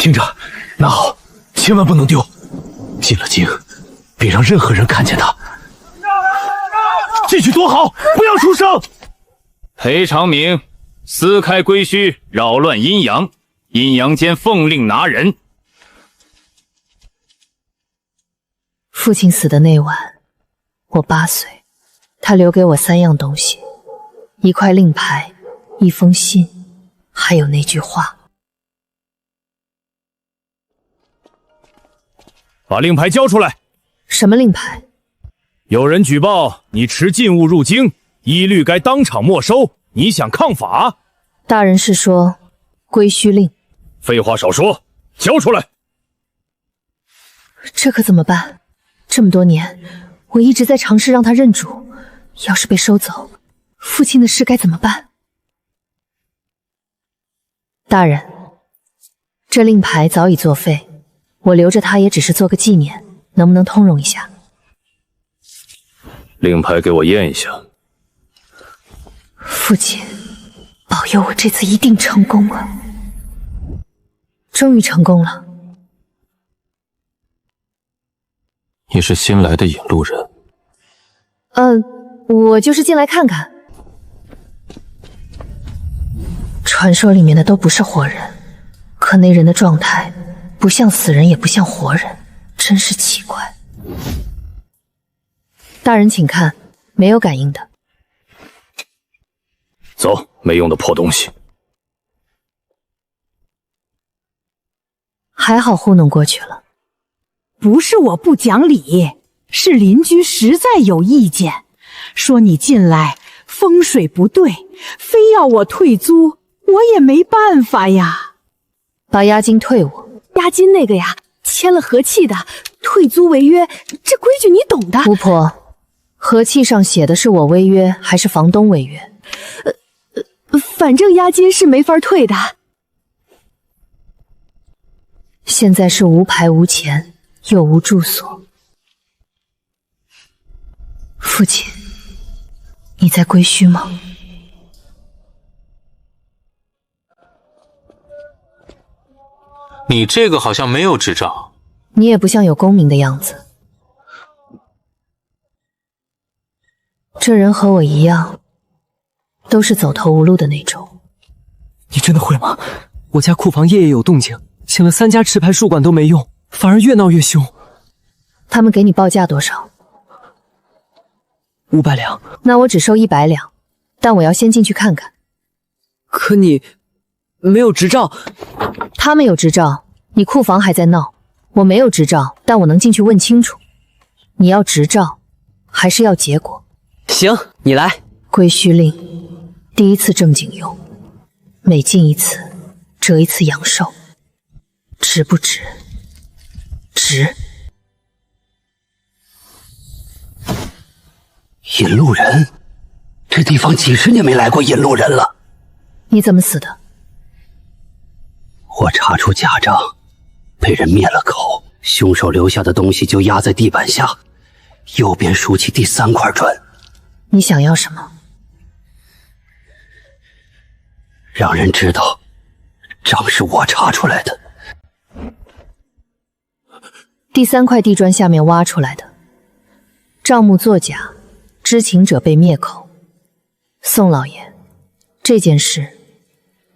听着，拿好，千万不能丢。进了京，别让任何人看见他。进去躲好，不要出声。裴长明撕开龟须，扰乱阴阳，阴阳间奉令拿人。父亲死的那晚，我8岁，他留给我3样东西：一块令牌，一封信，还有那句话。把令牌交出来。什么令牌？有人举报你持禁物入京，依律该当场没收。你想抗法？大人是说归墟令。废话少说，交出来。这可怎么办？这么多年，我一直在尝试让他认主，要是被收走，父亲的事该怎么办？大人，这令牌早已作废，我留着它也只是做个纪念，能不能通融一下？令牌给我验一下。父亲，保佑我这次一定成功啊！终于成功了。你是新来的引路人？我就是进来看看。传说里面的都不是活人，可那人的状态不像死人也不像活人，真是奇怪。大人请看，没有感应的。走，没用的破东西。还好糊弄过去了。不是我不讲理，是邻居实在有意见，说你进来风水不对，非要我退租，我也没办法呀。把押金退我。押金那个呀，签了和气的，退租违约，这规矩你懂的。巫婆，和气上写的是我违约还是房东违约？反正押金是没法退的。现在是无牌无钱又无住所。父亲，你在归墟吗？你这个好像没有执照。你也不像有功名的样子。这人和我一样，都是走投无路的那种。你真的会吗？我家库房夜夜有动静，请了3家持牌书馆都没用，反而越闹越凶。他们给你报价多少？500两。那我只收100两，但我要先进去看看。可你没有执照。他们有执照，你库房还在闹。我没有执照，但我能进去问清楚。你要执照，还是要结果？行，你来。归墟令，第一次正经用，每进一次，折一次阳寿，值不值？值。引路人，这地方几10年没来过引路人了。你怎么死的？我查出假账，被人灭了口，凶手留下的东西就压在地板下，右边竖起第3块砖。你想要什么？让人知道账是我查出来的。第3块地砖下面挖出来的，账目作假，知情者被灭口。宋老爷，这件事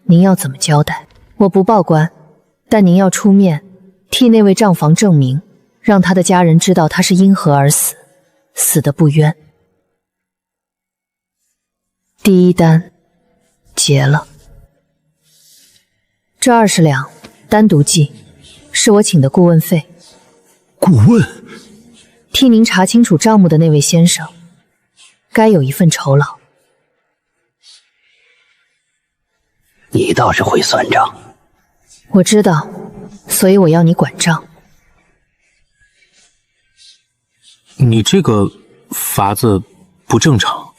您要怎么交代？我不报官，但您要出面替那位账房证明，让他的家人知道他是因何而死，死得不冤。第1单结了。这20两单独记，是我请的顾问费。顾问？替您查清楚账目的那位先生，该有一份酬劳。你倒是会算账。我知道，所以我要你管账。你这个法子不正常。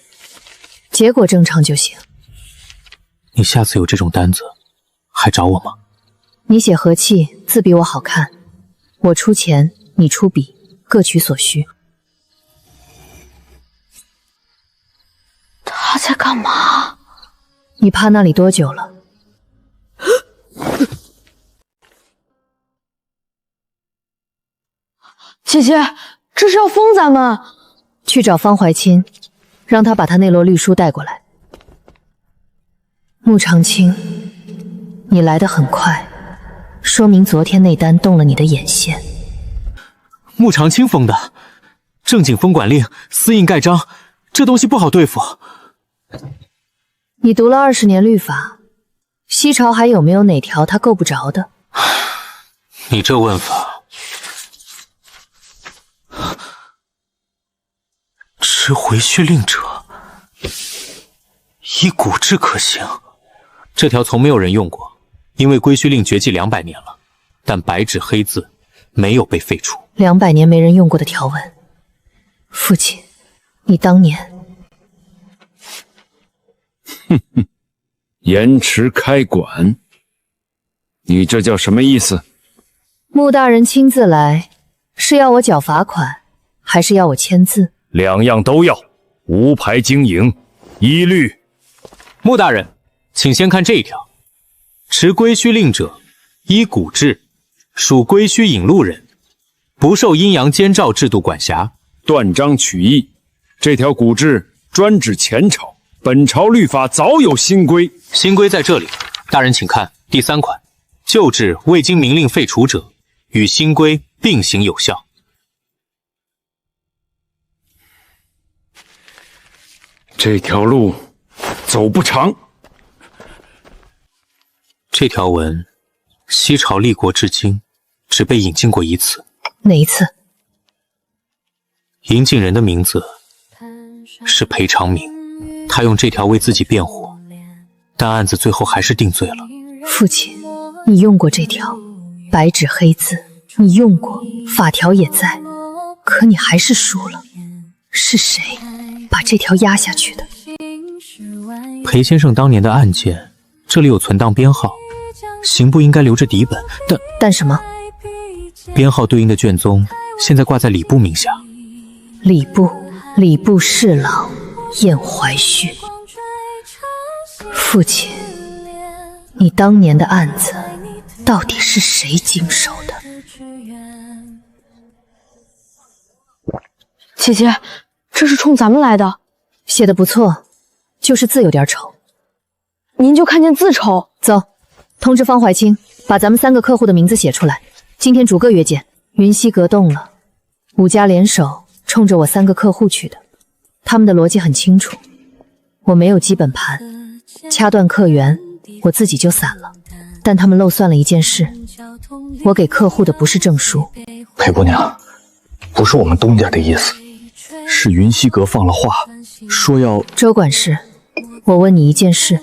结果正常就行。你下次有这种单子，还找我吗？你写和气，字比我好看，我出钱，你出笔，各取所需。他在干嘛？你趴那里多久了？姐姐，这是要封咱们！去找方怀钦，让他把他那摞律书带过来。穆长青，你来得很快，说明昨天那单动了你的眼线。穆长青封的，正经封管令，私印盖章，这东西不好对付。你读了20年律法，西朝还有没有哪条他够不着的？你这问法，持回虚令者，以古制可行。这条从没有人用过，因为归虚令绝迹200年了，但白纸黑字没有被废除。200年没人用过的条文，父亲，你当年……哼哼，延迟开馆，你这叫什么意思？穆大人亲自来，是要我缴罚款，还是要我签字？2样都要，无牌经营，一律。穆大人，请先看这一条：持归虚令者，依古制，属归虚引路人，不受阴阳监照制度管辖。断章取义，这条古制专指前朝，本朝律法早有新规。新规在这里，大人请看第3款：旧制未经明令废除者，与新规并行有效。这条路走不长。这条文，西朝立国至今，只被引进过1次。哪一次？引进人的名字是裴长明，他用这条为自己辩护，但案子最后还是定罪了。父亲，你用过这条，白纸黑字，你用过，法条也在，可你还是输了。是谁把这条压下去的？裴先生当年的案件，这里有存档编号，刑部应该留着底本，但什么？编号对应的卷宗现在挂在礼部名下。礼部侍郎晏怀旭。父亲，你当年的案子到底是谁经手的？姐姐，这是冲咱们来的。写的不错，就是字有点丑。您就看见字丑？走，通知方怀清，把咱们3个客户的名字写出来。今天逐个约见。云溪阁动了，5家联手冲着我3个客户去的，他们的逻辑很清楚。我没有基本盘，掐断客源，我自己就散了。但他们漏算了一件事，我给客户的不是证书。裴姑娘，不是我们东家的意思，是云溪阁放了话，说要……周管事，我问你一件事，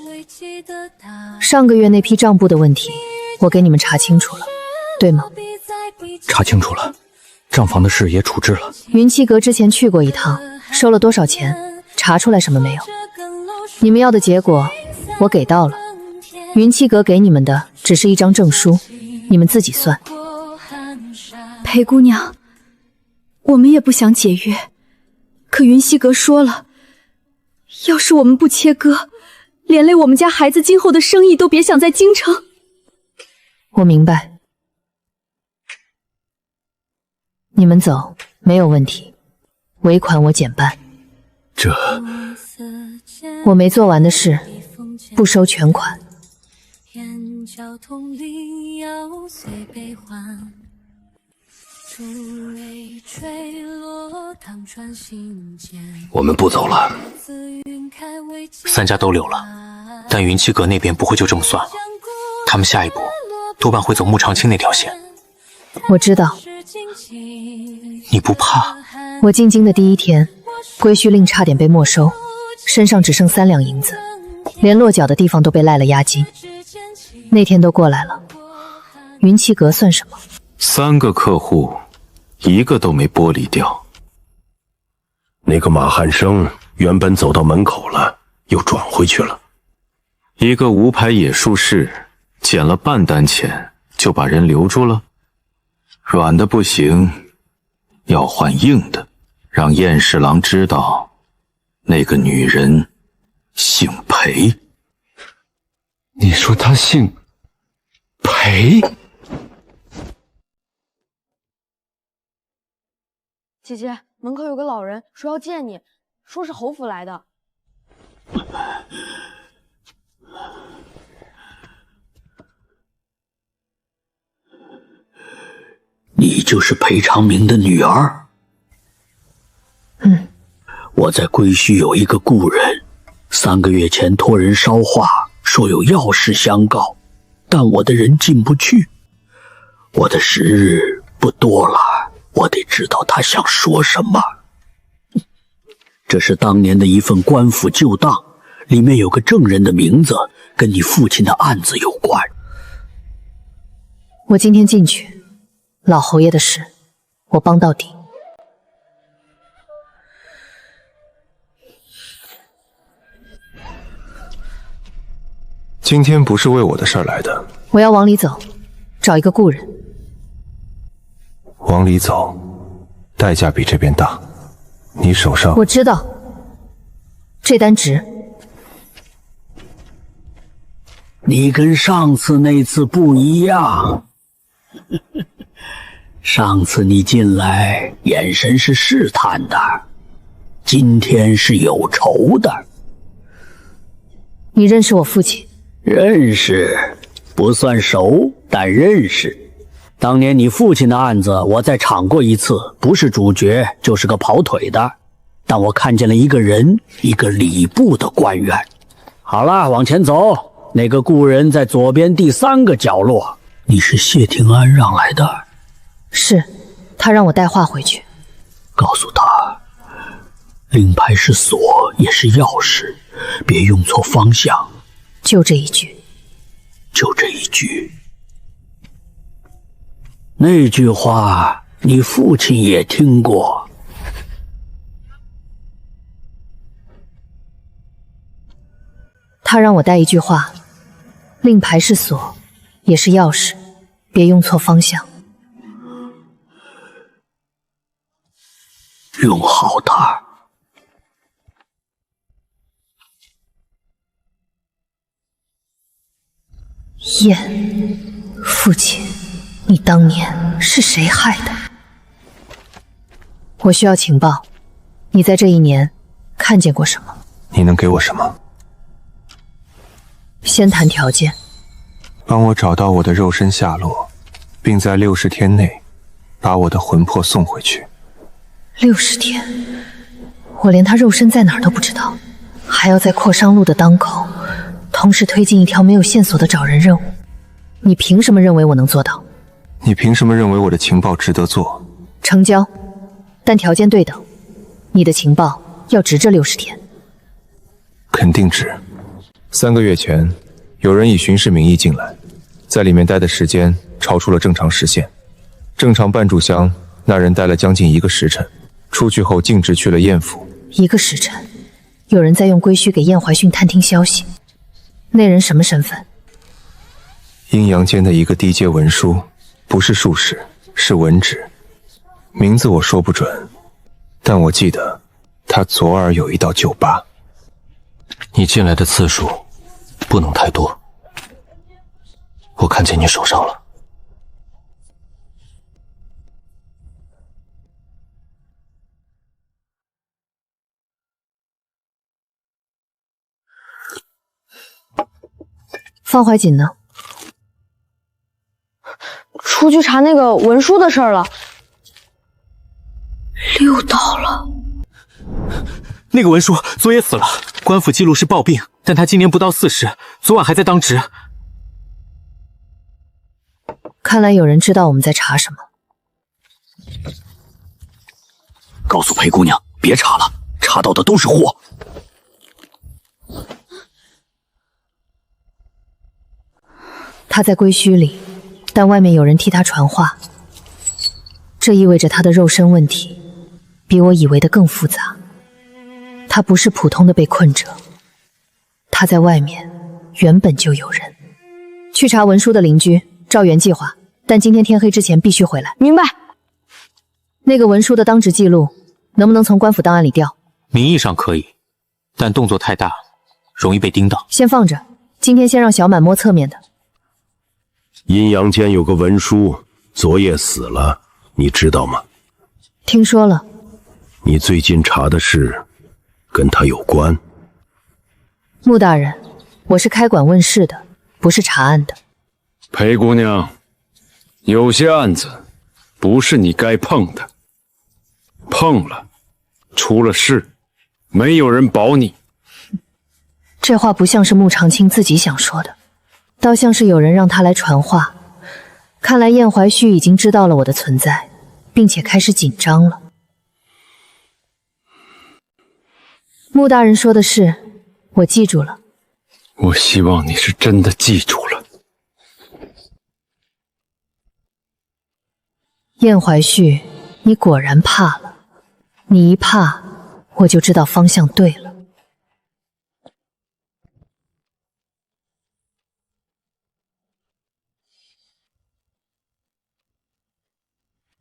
上个月那批账簿的问题，我给你们查清楚了，对吗？查清楚了，账房的事也处置了。云栖阁之前去过一趟，收了多少钱？查出来什么没有？你们要的结果我给到了，云栖阁给你们的只是一张证书，你们自己算。裴姑娘，我们也不想解约，可云溪阁说了，要是我们不切割，连累我们家孩子今后的生意都别想在京城。我明白。你们走，没有问题。尾款我减半。这……我没做完的事，不收全款。我们不走了。3家都留了，但云栖阁那边不会就这么算了，他们下一步多半会走穆长青那条线。我知道。你不怕？我进京的第1天，归墟令差点被没收，身上只剩3两银子，连落脚的地方都被赖了押金。那天都过来了，云栖阁算什么？3个客户，一个都没剥离掉。那个马汉生原本走到门口了，又转回去了。一个无牌野术士，捡了半单钱就把人留住了。软的不行，要换硬的，让燕侍郎知道，那个女人姓裴。你说她姓裴？姐姐，门口有个老人说要见你，说是侯府来的。你就是裴长明的女儿？嗯。我在归墟有一个故人，3个月前托人捎话，说有要事相告，但我的人进不去。我的时日不多了，我得知道他想说什么。这是当年的一份官府旧档，里面有个证人的名字，跟你父亲的案子有关。我今天进去，老侯爷的事，我帮到底。今天不是为我的事儿来的。我要往里走，找一个故人。往里走，代价比这边大。你手上……我知道，这单值。你跟上次那次不一样。上次你进来眼神是试探的，今天是有仇的。你认识我父亲？认识，不算熟，但认识。当年你父亲的案子，我在场过一次，不是主角，就是个跑腿的。但我看见了一个人，一个礼部的官员。好了，往前走，那个故人在左边第3个角落。你是谢廷安让来的？是，他让我带话回去。告诉他，令牌是锁，也是钥匙，别用错方向。就这一句。就这一句。那句话你父亲也听过。他让我带一句话，令牌是锁，也是钥匙，别用错方向。用好它。燕，父亲，你当年是谁害的？我需要情报，你在这1年看见过什么？你能给我什么？先谈条件。帮我找到我的肉身下落，并在60天内把我的魂魄送回去。60天？我连他肉身在哪儿都不知道，还要在扩商路的当口同时推进一条没有线索的找人任务，你凭什么认为我能做到？你凭什么认为我的情报值得做？成交，但条件对等，你的情报要值这60天。肯定值。3个月前，有人以巡视名义进来，在里面待的时间超出了正常时限。正常半炷香，那人待了将近1个时辰，出去后径直去了燕府。1个时辰，有人在用归墟给燕怀逊探听消息。那人什么身份？阴阳间的一个低阶文书，不是术士，是文职。名字我说不准，但我记得他左耳有一道旧疤。你进来的次数不能太多，我看见你手上了。方怀瑾呢？出去查那个文书的事儿了。溜到了。那个文书昨夜死了，官府记录是暴病，但他今年不到40，昨晚还在当值。看来有人知道我们在查什么。告诉裴姑娘，别查了，查到的都是货。他在归墟里，但外面有人替他传话，这意味着他的肉身问题比我以为的更复杂。他不是普通的被困者，他在外面原本就有人。去查文书的邻居，照原计划，但今天天黑之前必须回来。明白。那个文书的当值记录能不能从官府档案里调？名义上可以，但动作太大，容易被盯到。先放着，今天先让小满摸侧面的。阴阳间有个文书，昨夜死了，你知道吗？听说了，你最近查的事跟他有关？穆大人，我是开馆问事的，不是查案的。裴姑娘，有些案子不是你该碰的，碰了，出了事，没有人保你。这话不像是穆长青自己想说的，倒像是有人让他来传话。看来燕怀旭已经知道了我的存在，并且开始紧张了。穆大人说的是，我记住了。我希望你是真的记住了。燕怀旭，你果然怕了。你一怕，我就知道方向对了。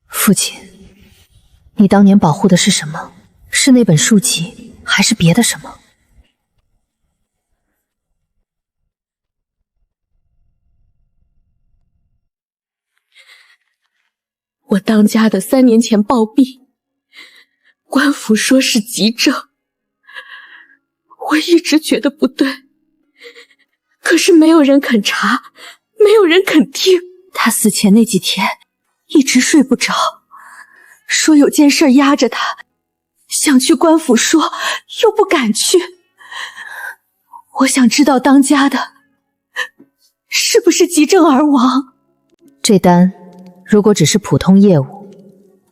父亲，你当年保护的是什么？是那本书籍，还是别的什么？我当家的3年前暴毙，官府说是急症，我一直觉得不对，可是没有人肯查，没有人肯听。他死前那几天一直睡不着，说有件事压着他，想去官府说，又不敢去。我想知道当家的是不是急症而亡。这单如果只是普通业务，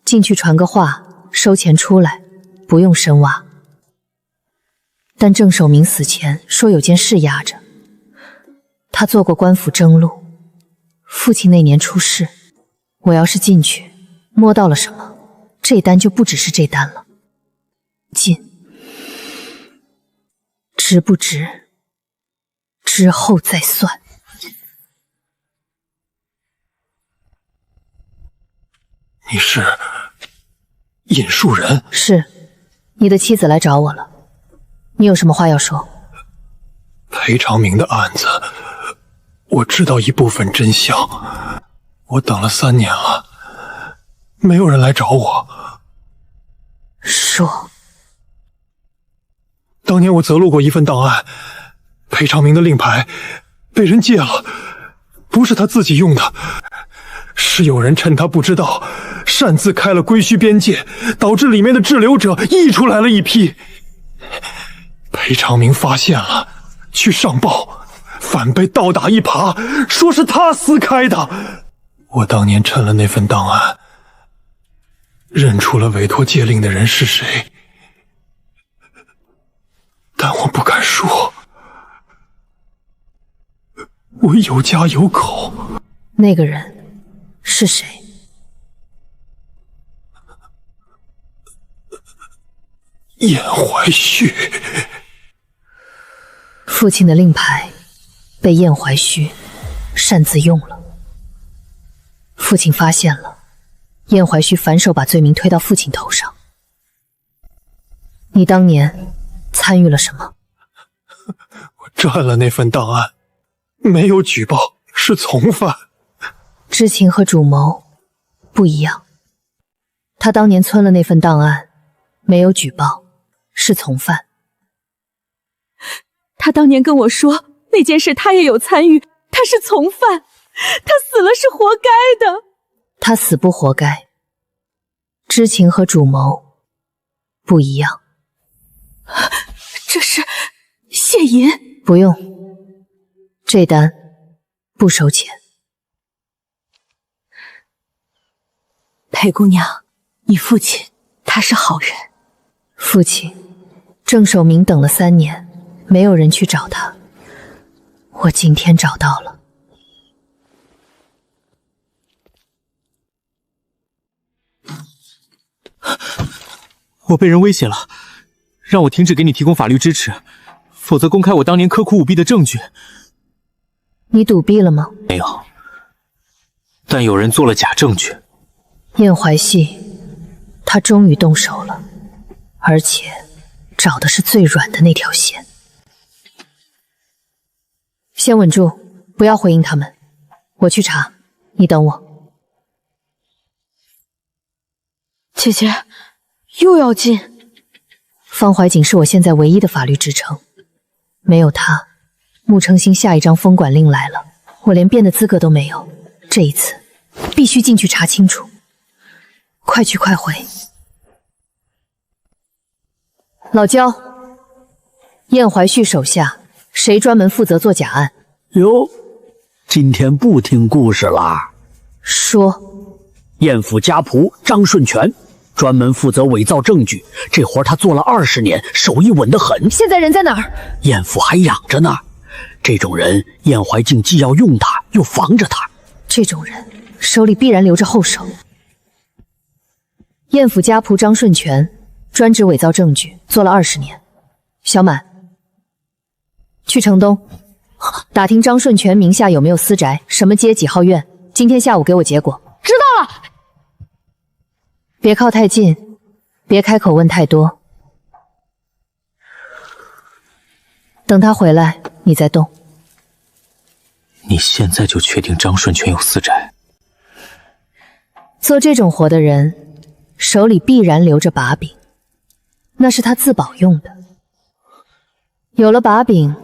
进去传个话，收钱出来，不用深挖。但郑守明死前说有件事压着，他做过官府征录，父亲那年出事，我要是进去摸到了什么，这单就不只是这单了。进，值不值，之后再算。你是尹树人？是，你的妻子来找我了，你有什么话要说？裴长明的案子，我知道一部分真相，我等了3年了，没有人来找我。说。当年我择录过一份档案，裴长明的令牌被人借了，不是他自己用的，是有人趁他不知道，擅自开了归墟边界，导致里面的滞留者溢出来了一批。裴长明发现了，去上报，反被倒打一耙，说是他私开的。我当年趁了那份档案，认出了委托借令的人是谁，但我不敢说，我有家有口。那个人是谁？燕怀旭。父亲的令牌被燕怀旭擅自用了，父亲发现了，燕怀旭反手把罪名推到父亲头上。你当年参与了什么？我占了那份档案，没有举报，是从犯。知情和主谋不一样，他当年存了那份档案，没有举报，是从犯。他当年跟我说那件事他也有参与，他是从犯，他死了是活该的。他死不活该，知情和主谋不一样。这是谢银？不用，这单不收钱。裴姑娘，你父亲他是好人。父亲郑守明等了3年，没有人去找他，我今天找到了。我被人威胁了，让我停止给你提供法律支持，否则公开我当年刻苦舞弊的证据。你赌币了吗？没有，但有人做了假证据。燕怀旭，他终于动手了，而且找的是最软的那条线。先稳住，不要回应他们，我去查，你等我。姐姐，又要禁。方怀瑾是我现在唯一的法律支撑，没有他，穆承兴下一张封管令来了，我连辩的资格都没有。这一次，必须进去查清楚。快去快回。老焦，燕怀旭手下谁专门负责做假案？哟，今天不听故事啦。说，燕府家仆张顺全，专门负责伪造证据，这活他做了20年，手艺稳得很。现在人在哪儿？燕府还养着呢。这种人，燕怀瑾既要用他，又防着他。这种人手里必然留着后手。燕府家仆张顺全专职伪造证据，做了20年。小满，去城东打听张顺全名下有没有私宅，什么街几号院，今天下午给我结果。知道了。别靠太近，别开口问太多。等他回来，你再动。你现在就确定张顺全有私宅？做这种活的人，手里必然留着把柄，那是他自保用的。有了把柄，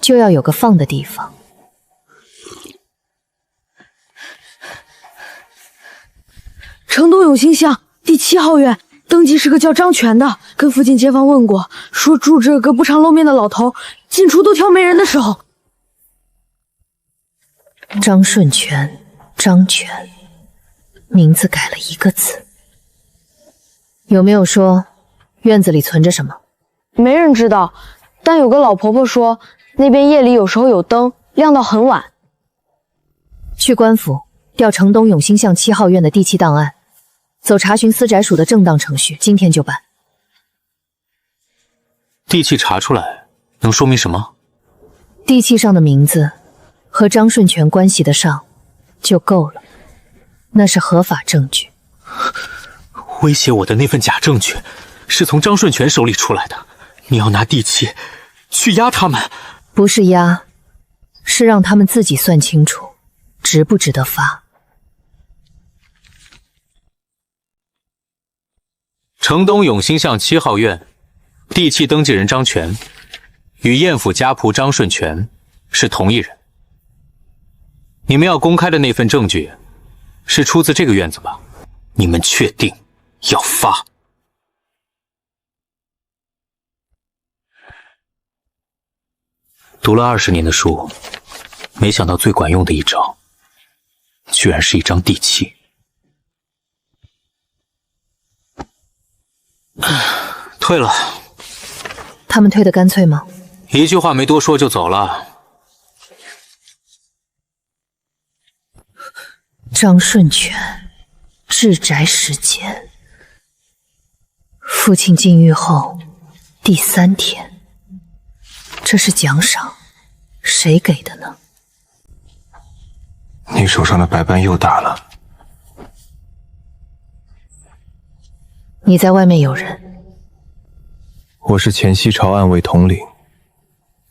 就要有个放的地方。城东永兴巷第7号院，登记是个叫张全的，跟附近街坊问过，说住着个不常露面的老头，进出都挑没人的手。张顺全，张全，名字改了一个字。有没有说院子里存着什么？没人知道，但有个老婆婆说那边夜里有时候有灯，亮到很晚。去官府调城东永兴巷7号院的地契档案，走查询私宅署的正当程序，今天就办。地契查出来能说明什么？地契上的名字和张顺全关系得上就够了，那是合法证据。威胁我的那份假证据是从张顺全手里出来的，你要拿地契去压他们？不是压，是让他们自己算清楚值不值得发。城东永兴巷7号院地契登记人张全与燕府家仆张顺全是同一人。你们要公开的那份证据是出自这个院子吧？你们确定要发？读了20年的书，没想到最管用的一招，居然是一张地契。退了。他们退得干脆吗？一句话没多说就走了。张顺全，治宅时间。父亲进狱后第3天，这是奖赏，谁给的呢？你手上的白斑又大了。你在外面有人？我是前西朝暗卫统领。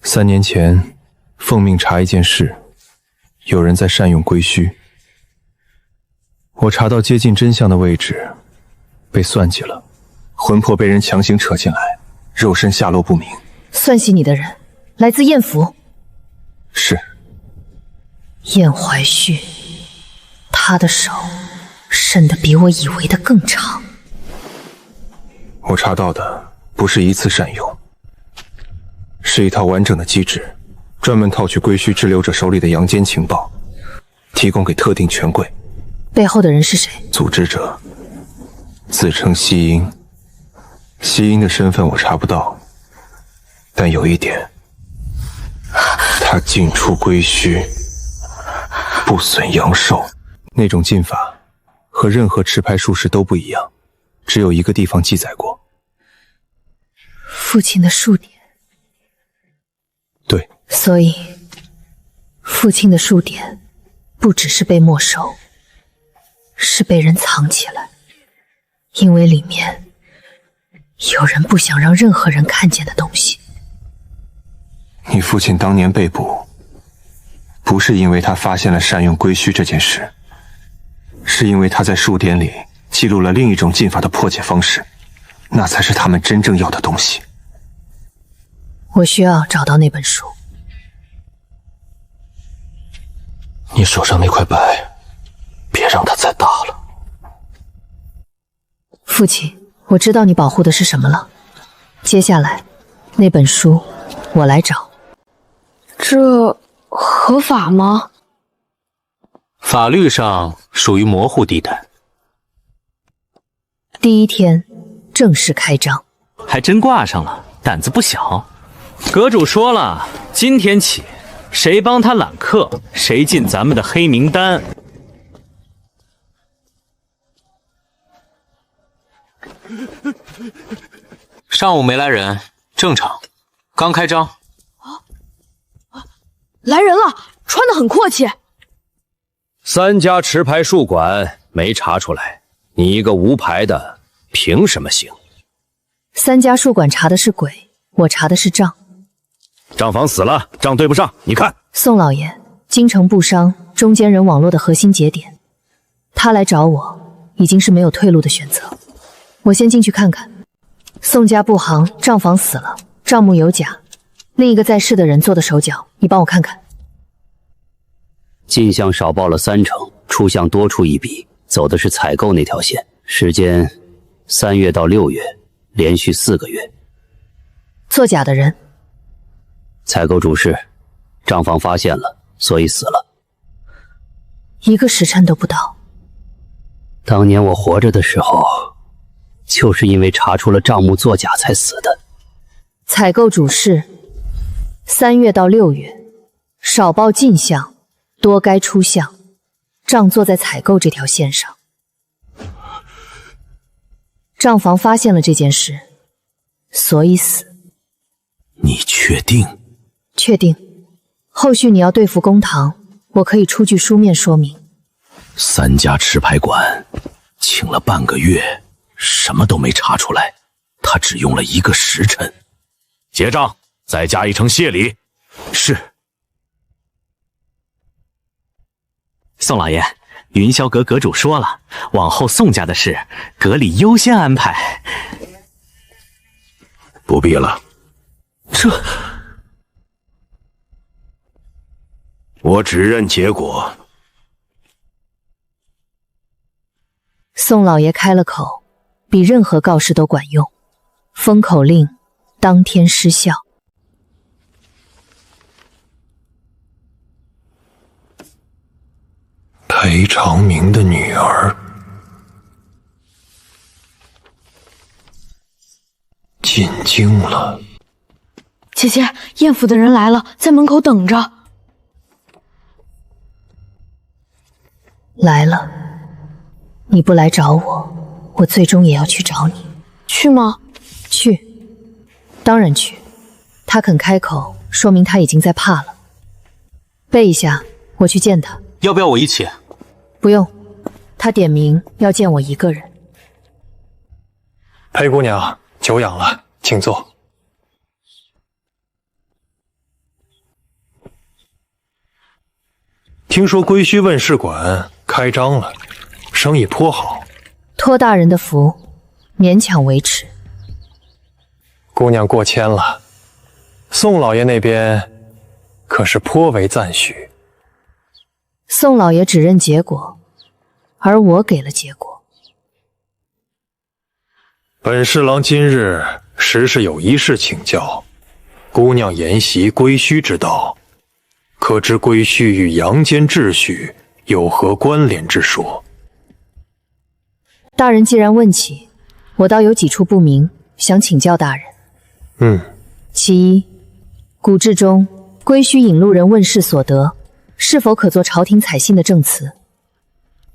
3年前，奉命查一件事，有人在善用龟须。我查到接近真相的位置，被算计了，魂魄被人强行扯进来，肉身下落不明。算计你的人来自燕府。是。燕怀旭，他的手伸得比我以为的更长。我查到的不是一次善用，是一套完整的机制，专门套取龟须滞留者手里的阳间情报，提供给特定权贵。背后的人是谁？组织者自称西英，西英的身份我查不到，但有一点，他进出龟须不损阳寿。那种禁法和任何持牌术士都不一样，只有一个地方记载过。父亲的数典。对。所以父亲的数典不只是被没收，是被人藏起来，因为里面有人不想让任何人看见的东西。你父亲当年被捕，不是因为他发现了善用龟须这件事，是因为他在数典里记录了另一种禁法的破解方式。那才是他们真正要的东西。我需要找到那本书。你手上那块白，别让它再大了。父亲，我知道你保护的是什么了。接下来，那本书我来找。这合法吗？法律上属于模糊地带。第一天正式开张，还真挂上了，胆子不小。阁主说了，今天起，谁帮他揽客，谁进咱们的黑名单。上午没来人，正常。刚开张。来人了，穿得很阔气。3家持牌术馆没查出来，你一个无牌的，凭什么行？3家术馆查的是鬼，我查的是账。账房死了，账对不上，你看。宋老爷，京城布商中间人网络的核心节点，他来找我，已经是没有退路的选择。我先进去看看。宋家布行账房死了，账目有假，另一个在世的人做的手脚，你帮我看看。进项少报了30%，出项多出一笔，走的是采购那条线，时间3月到6月，连续4个月。作假的人，采购主事，账房发现了，所以死了。1个时辰都不到。当年我活着的时候，就是因为查出了账目作假才死的。采购主事，3月到6月，少报进项，多该出项，账做在采购这条线上。账房发现了这件事，所以死。你确定？确定。后续你要对付公堂，我可以出具书面说明。3家持牌馆请了半个月，什么都没查出来，他只用了1个时辰。结账，再加1成谢礼。是。宋老爷，云霄阁阁主说了，往后宋家的事，阁里优先安排。不必了。我只认结果。宋老爷开了口，比任何告示都管用。封口令当天失效。裴长明的女儿进京了。姐姐，燕府的人来了，在门口等着。来了，你不来找我，我最终也要去找你。去吗？去，当然去。他肯开口，说明他已经在怕了。背一下，我去见他。要不要我一起？不用，他点名要见我一个人。裴姑娘，久仰了，请坐。听说归墟问事馆开张了，生意颇好。托大人的福，勉强维持。姑娘过谦了，宋老爷那边可是颇为赞许。宋老爷只认结果，而我给了结果。本侍郎今日实是有一事请教，姑娘研习归墟之道，可知归墟与阳间秩序有何关联之说？大人既然问起，我倒有几处不明，想请教大人。其一，古志中归墟引路人问世所得，是否可作朝廷采信的证词？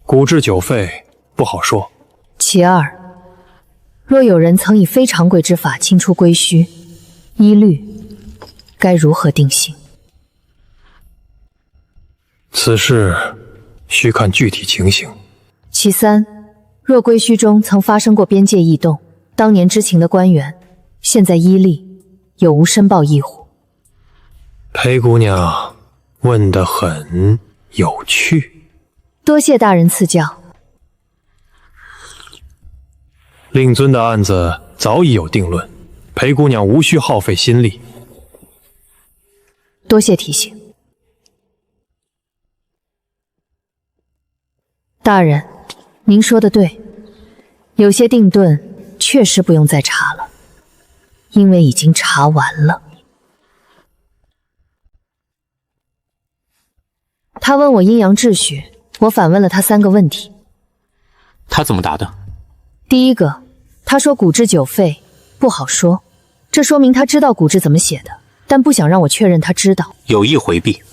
古志久废，不好说。其二，若有人曾以非常规之法清出归墟，依律该如何定性？此事需看具体情形。其三，若归墟中曾发生过边界异动，当年知情的官员，现在依例有无申报异户？裴姑娘问得很有趣，多谢大人赐教。令尊的案子早已有定论，裴姑娘无需耗费心力。多谢提醒。大人，您说的对，有些定盾确实不用再查了，因为已经查完了。他问我阴阳秩序，我反问了他3个问题。他怎么答的？第一个，他说古制9废，不好说，这说明他知道古制怎么写的，但不想让我确认他知道，有意回避。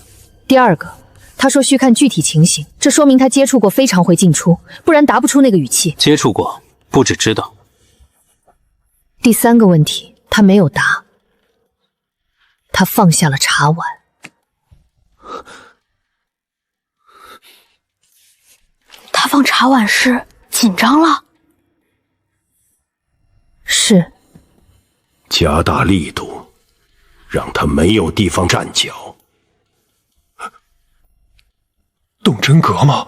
第二个，他说需看具体情形，这说明他接触过非常会进出，不然答不出那个语气。接触过，不只知道。第3个问题，他没有答，他放下了茶碗。他放茶碗是紧张了？是。加大力度，让他没有地方站脚。动真格吗？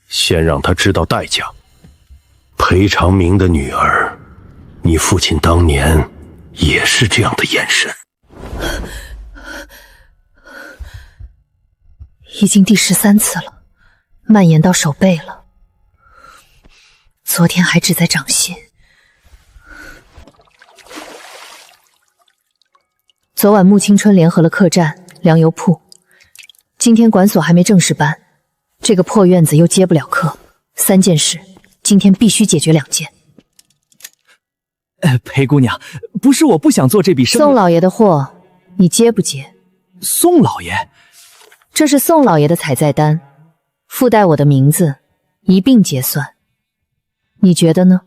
先让他知道代价。裴长明的女儿，你父亲当年也是这样的眼神。已经第13次了，蔓延到手背了。昨天还只在掌心。昨晚穆青春联合了客栈、粮油铺，今天管所还没正式搬，这个破院子又接不了客，3件事，今天必须解决2件。裴姑娘，不是我不想做这笔生意。宋老爷的货，你接不接？宋老爷，这是宋老爷的采债单，附带我的名字，一并结算。你觉得呢？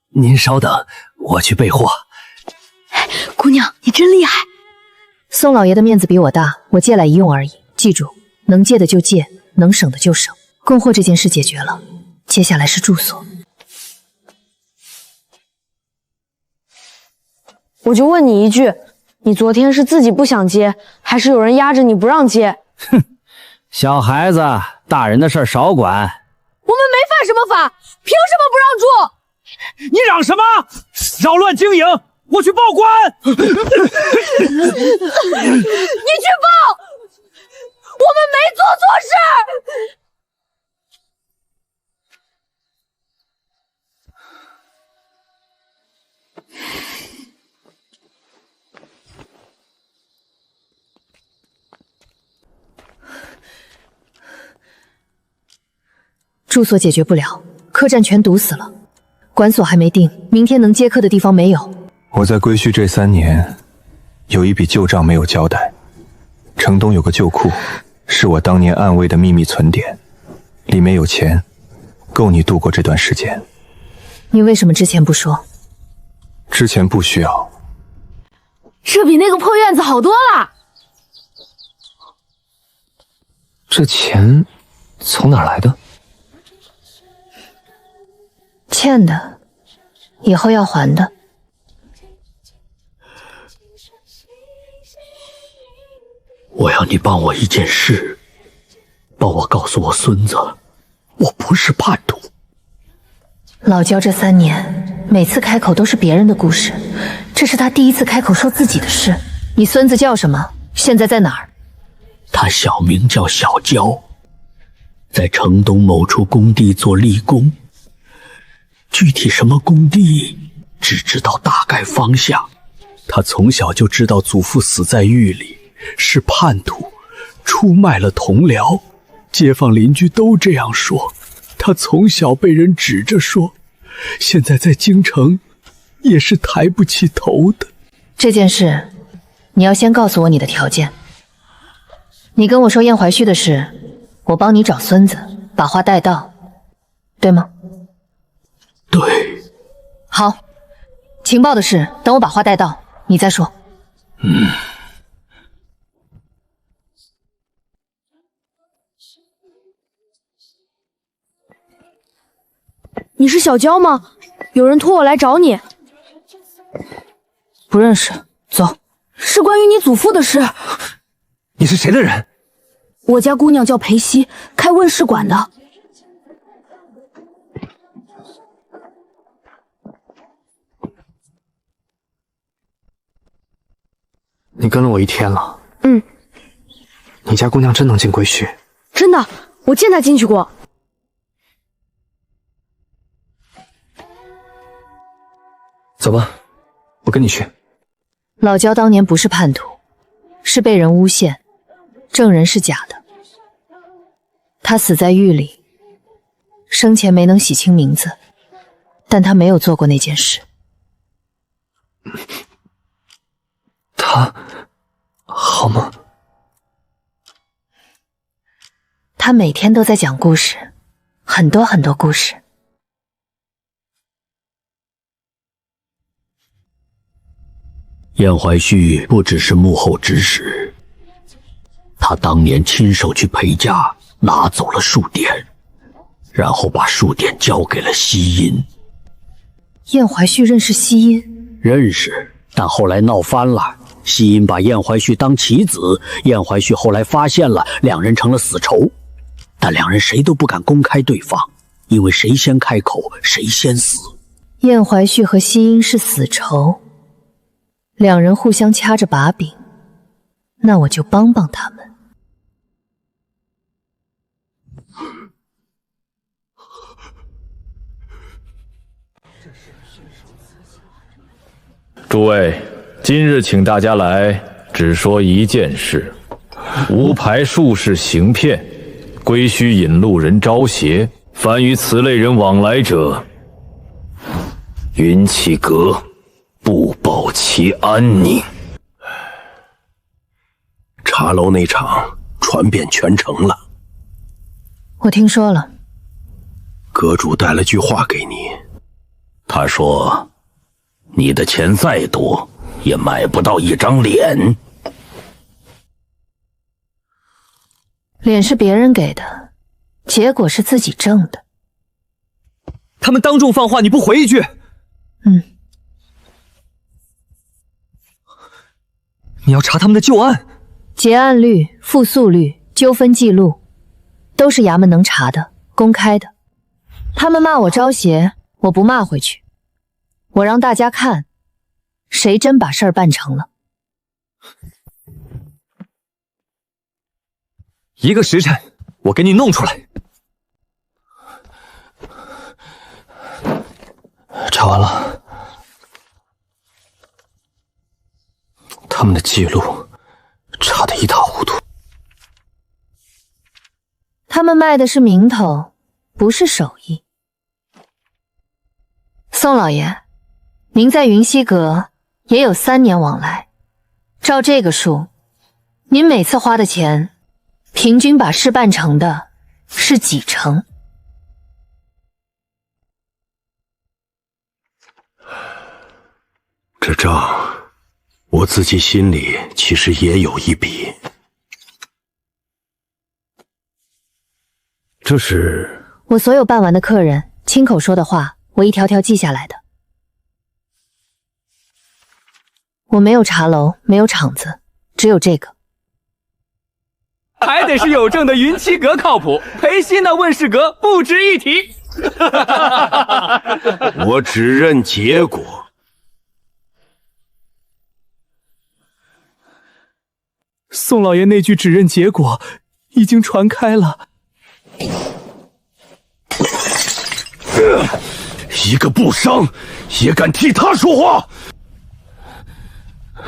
您稍等，我去备货。姑娘，你真厉害。宋老爷的面子比我大，我借来一用而已。记住，能借的就借，能省的就省。供货这件事解决了，接下来是住所。我就问你一句，你昨天是自己不想接，还是有人压着你不让接？哼，小孩子，大人的事少管。我们没犯什么法，凭什么不让住？你嚷什么？扰乱经营！我去报官！你去报！我们没做错事。住所解决不了，客栈全堵死了，管所还没定，明天能接客的地方没有。我在归墟这3年，有一笔旧账没有交代。城东有个旧库，是我当年暗卫的秘密存点，里面有钱，够你度过这段时间。你为什么之前不说？之前不需要。这比那个破院子好多了。这钱从哪儿来的？欠的，以后要还的。我要你帮我一件事，帮我告诉我孙子，我不是叛徒。老焦这3年，每次开口都是别人的故事，这是他第一次开口说自己的事。你孙子叫什么？现在在哪儿？他小名叫小焦，在城东某处工地做力工，具体什么工地，只知道大概方向。他从小就知道祖父死在狱里，是叛徒，出卖了同僚，街坊邻居都这样说。他从小被人指着说，现在在京城也是抬不起头的。这件事，你要先告诉我你的条件。你跟我说燕怀旭的事，我帮你找孙子，把话带到，对吗？对。好，情报的事，等我把话带到，你再说。你是小焦吗？有人托我来找你。不认识，走。是关于你祖父的事。你是谁的人？我家姑娘叫裴熙，开问事馆的。你跟了我1天了。嗯，你家姑娘真能进归墟？真的，我见她进去过。走吧，我跟你去。老焦当年不是叛徒，是被人诬陷，证人是假的。他死在狱里，生前没能洗清名字，但他没有做过那件事。他好吗？他每天都在讲故事，很多很多故事。燕怀旭不只是幕后指使，他当年亲手去裴家拿走了数典，然后把数典交给了西音。燕怀旭认识西音？认识，但后来闹翻了。西音把燕怀旭当棋子，燕怀旭后来发现了，两人成了死仇。但两人谁都不敢公开对方，因为谁先开口，谁先死。燕怀旭和西音是死仇，两人互相掐着把柄，那我就帮帮他们。诸位，今日请大家来，只说一件事：无牌术士行骗，归墟引路人招邪，凡与此类人往来者，云气阁不保其安宁。茶楼那场传遍全城了，我听说了。阁主带了句话给你，他说你的钱再多也买不到一张脸。脸是别人给的，结果是自己挣的。他们当众放话，你不回一句？你要查他们的旧案，结案率、复诉率、纠纷记录，都是衙门能查的，公开的。他们骂我招邪，我不骂回去，我让大家看，谁真把事儿办成了。一个时辰，我给你弄出来。查完了，他们的记录查得一塌糊涂。他们卖的是名头，不是手艺。宋老爷，您在云溪阁也有3年往来，照这个数，您每次花的钱，平均把事办成的是几成？这账我自己心里其实也有一笔。这是我所有办完的客人亲口说的话，我一条条记下来的。我没有茶楼，没有场子，只有这个。还得是有证的云栖阁靠谱，裴熙那问世阁不值一提。我只认结果。宋老爷那句只认结果已经传开了。一个不商也敢替他说话，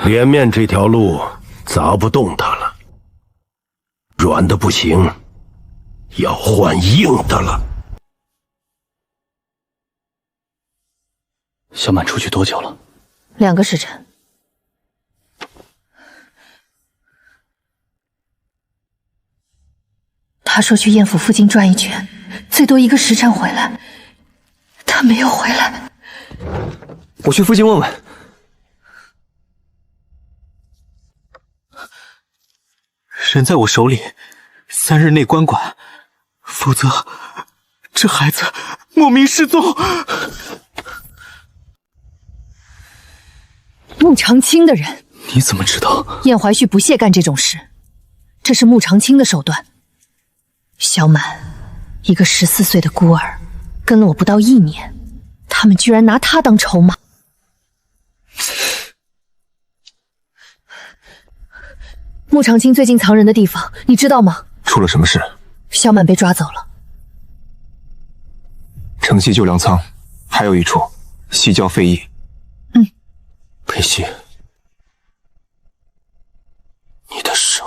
脸面这条路砸不动他了，软的不行，要换硬的了。小满出去多久了？2个时辰。他说去燕府附近转一圈，最多1个时辰回来。他没有回来。我去附近问问。人在我手里，3日内关管，否则这孩子莫名失踪。穆长青的人，你怎么知道？燕怀旭不屑干这种事，这是穆长青的手段。小满，一个14岁的孤儿，跟了我不到1年，他们居然拿他当筹码。穆长青最近藏人的地方，你知道吗？出了什么事？小满被抓走了。城西旧粮仓，还有一处西郊废驿。裴西，你的手。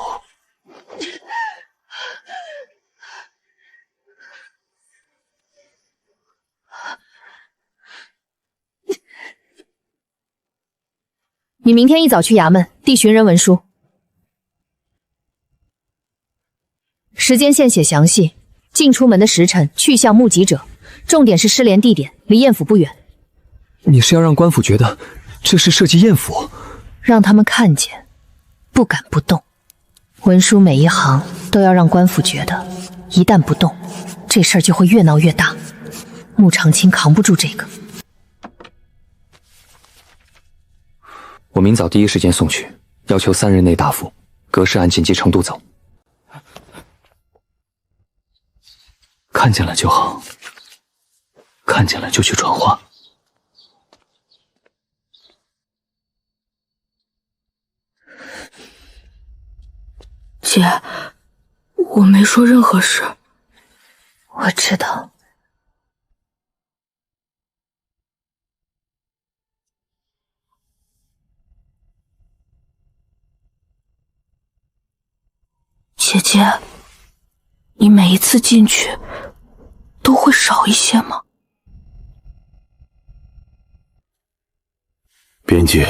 你明天一早去衙门递寻人文书，时间线写详细，进出门的时辰、去向目击者，重点是失联地点离燕府不远。你是要让官府觉得这是涉及燕府，让他们看见，不敢不动。文书每一行都要让官府觉得，一旦不动，这事儿就会越闹越大。穆长青扛不住这个。我明早第一时间送去，要求3日内答复，格式按紧急程度走。看见了就好，看见了就去转化。姐，我没说任何事。我知道。姐姐，你每一次进去都会少一些吗？边界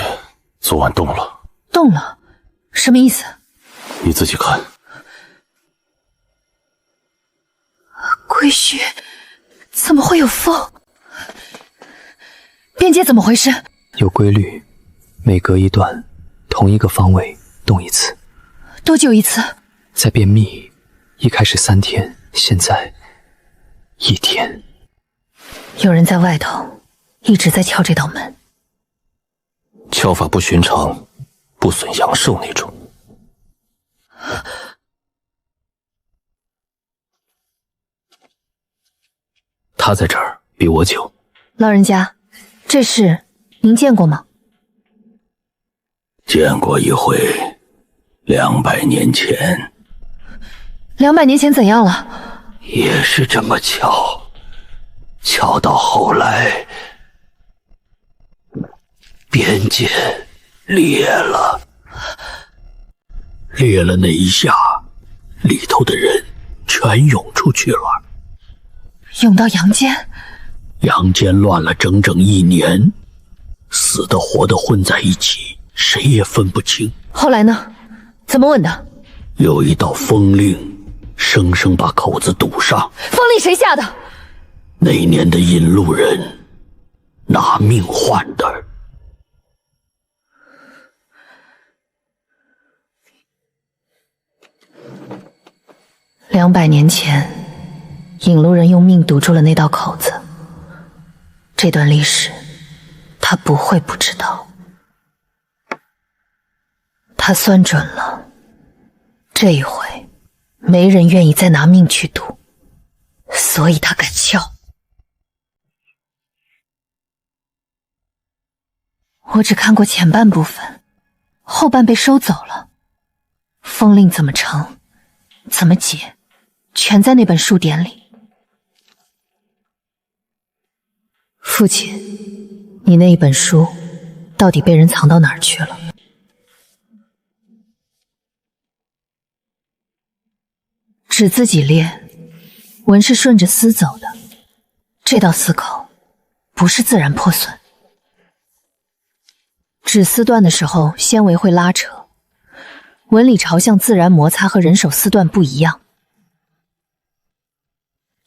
昨晚动了。动了？什么意思？你自己看。归墟怎么会有风？边界怎么回事？有规律，每隔一段，同一个方位动一次。多久一次？在变密，一开始3天，现在1天。有人在外头一直在敲这道门。敲法不寻常，不损阳寿那种。他在这儿比我久。老人家，这事您见过吗？见过一回，200年前。200年前怎样了？也是这么敲，敲到后来，边界裂了。裂了那一下，里头的人全涌出去了。涌到阳间？阳间乱了整整1年，死的活的混在一起，谁也分不清。后来呢？怎么稳的？有一道风令，生生把口子堵上。风令谁下的？那年的引路人拿命换的。200年前，引路人用命堵住了那道口子。这段历史，他不会不知道。他算准了，这一回，没人愿意再拿命去赌，所以他敢敲。我只看过前半部分，后半被收走了。风令怎么成，怎么解，全在那本书典里。父亲，你那一本书到底被人藏到哪儿去了？纸自己裂，纹是顺着丝走的，这道丝口不是自然破损。纸丝断的时候，纤维会拉扯，纹理朝向自然摩擦和人手丝断不一样。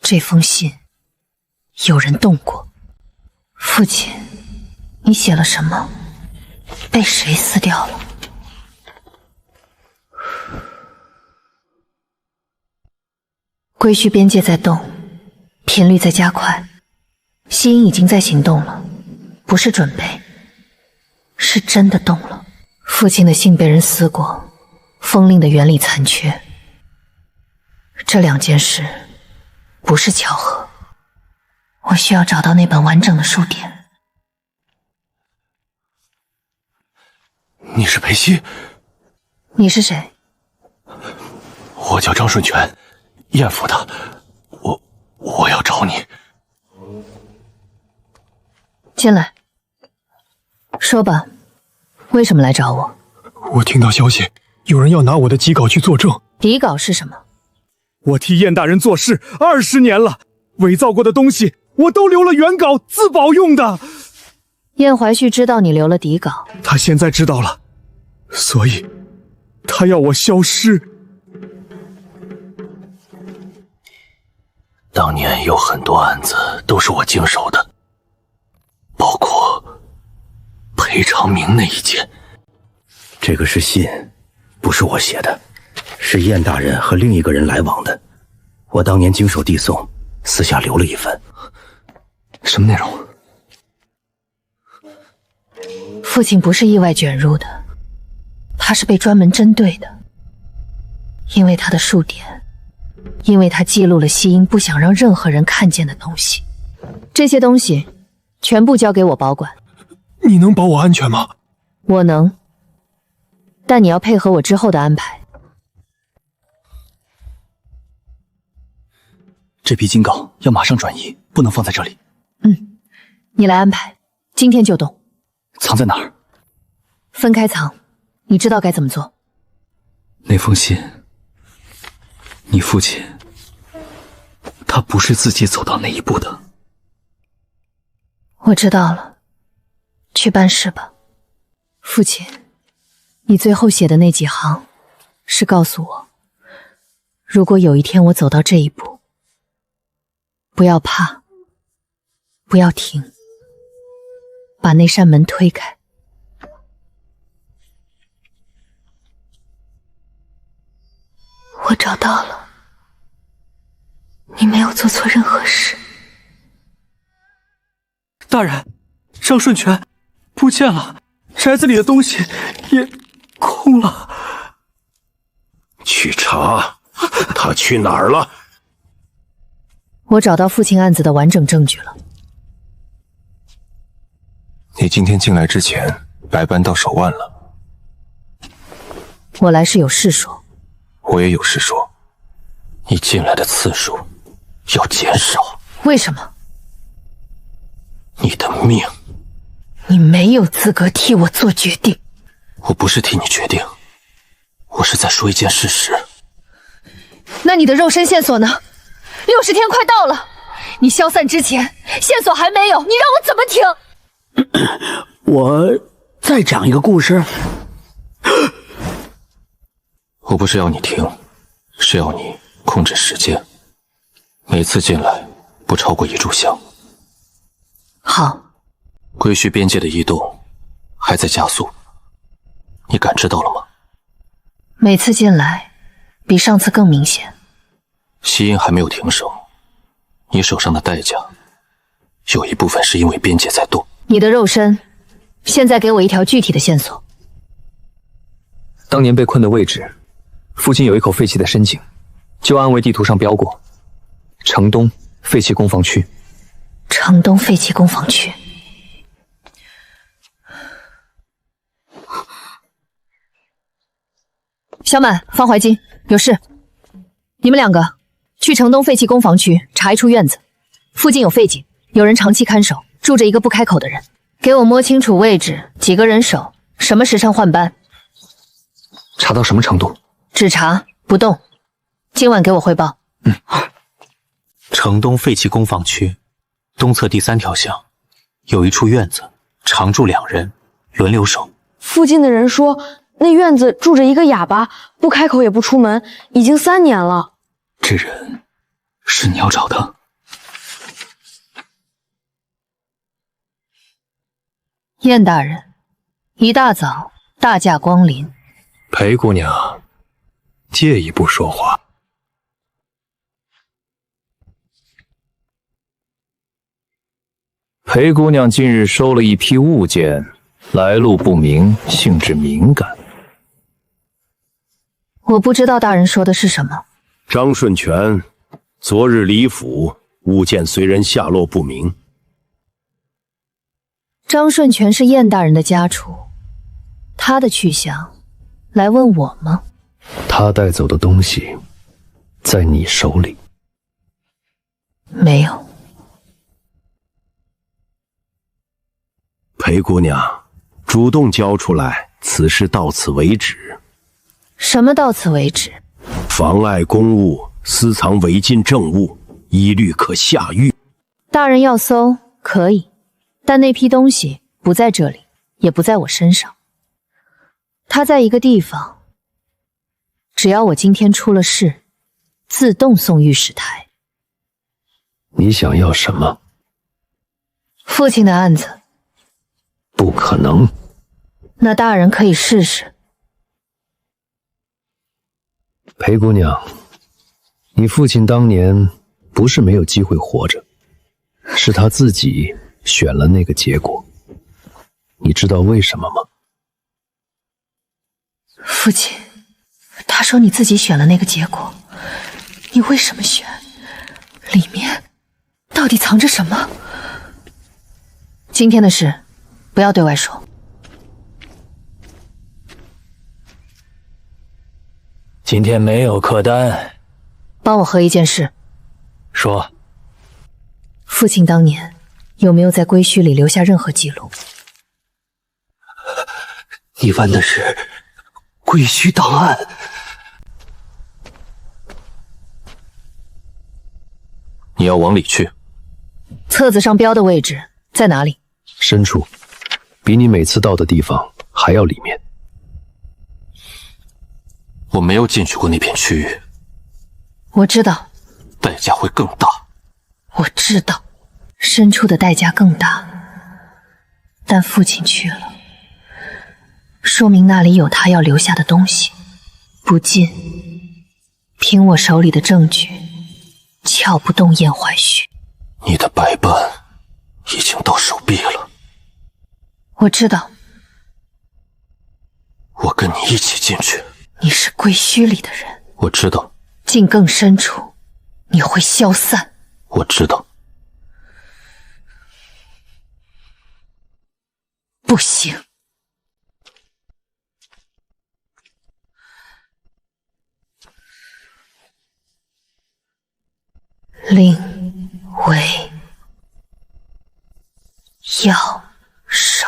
这封信有人动过。父亲，你写了什么？被谁撕掉了？归墟边界在动，频率在加快，西音已经在行动了，不是准备，是真的动了。父亲的信被人撕过，风令的原理残缺，这2件事不是巧合。我需要找到那本完整的书典。你是裴西？你是谁？叫张顺全，燕府的，我要找你。进来，说吧，为什么来找我？我听到消息，有人要拿我的底稿去作证。底稿是什么？我替燕大人做事20年了，伪造过的东西我都留了原稿自保用的。燕怀旭知道你留了底稿，他现在知道了，所以他要我消失。当年有很多案子都是我经手的，包括裴长明那一件。这个是信，不是我写的，是燕大人和另一个人来往的。我当年经手递送，私下留了一份。什么内容？父亲不是意外卷入的，他是被专门针对的。因为他的数点，因为他记录了西英不想让任何人看见的东西。这些东西全部交给我保管。你能保我安全吗？我能，但你要配合我之后的安排。这批金稿要马上转移，不能放在这里。你来安排，今天就动。藏在哪儿？分开藏，你知道该怎么做。那封信，你父亲，他不是自己走到那一步的。我知道了，去办事吧。父亲，你最后写的那几行，是告诉我，如果有一天我走到这一步，不要怕，不要停，把那扇门推开。我找到了，你没有做错任何事。大人，张顺全不见了，宅子里的东西也空了。去查，他去哪儿了？我找到父亲案子的完整证据了。你今天进来之前白扳到手腕了。我来是有事说。我也有事说。你进来的次数要减少。为什么？你的命。你没有资格替我做决定。我不是替你决定，我是在说一件事实。那你的肉身线索呢？60天快到了，你消散之前线索还没有，你让我怎么停？我再讲一个故事。我不是要你停，是要你控制时间，每次进来不超过1炷香。好。归墟边界的移动还在加速，你感知到了吗？每次进来比上次更明显。西英还没有停手，你手上的代价有一部分是因为边界在动。你的肉身，现在给我一条具体的线索。当年被困的位置，附近有一口废弃的深井，就按位地图上标过，城东废弃工房区。城东废弃工房区。小满、方怀金，有事。你们2个去城东废弃工房区查一处院子，附近有废井，有人长期看守，住着一个不开口的人。给我摸清楚位置，几个人手，什么时辰换班。查到什么程度？只查不动。今晚给我汇报。城东废弃工房区东侧第3条巷有一处院子，常住2人，轮流守。附近的人说，那院子住着一个哑巴，不开口也不出门，已经3年了。这人是你要找的？燕大人，一大早大驾光临。裴姑娘，借一步说话。裴姑娘近日收了一批物件，来路不明，性质敏感。我不知道大人说的是什么。张顺全昨日离府，物件随人下落不明。张顺全是燕大人的家畜，他的去向来问我吗？他带走的东西在你手里。没有。裴姑娘，主动交出来，此事到此为止。什么到此为止？妨碍公务、私藏违禁证物，一律可下狱。大人要搜可以，但那批东西不在这里，也不在我身上。它在一个地方，只要我今天出了事，自动送御史台。你想要什么？父亲的案子。不可能。那大人可以试试。裴姑娘，你父亲当年不是没有机会活着，是他自己选了那个结果。你知道为什么吗？父亲，他说你自己选了那个结果，你为什么选？里面到底藏着什么？今天的事不要对外说。今天没有客单，帮我核一件事。说。父亲当年有没有在归墟里留下任何记录？你问的是归墟档案。你要往里去。册子上标的位置在哪里？深处，比你每次到的地方还要里面。我没有进去过那片区域。我知道，代价会更大。我知道，深处的代价更大。但父亲去了，说明那里有他要留下的东西。不进，凭我手里的证据，撬不动燕怀虚。你的百般已经到手臂了。我知道。我跟你一起进去。你是归墟里的人。我知道。进更深处，你会消散。我知道。不行。令为钥手，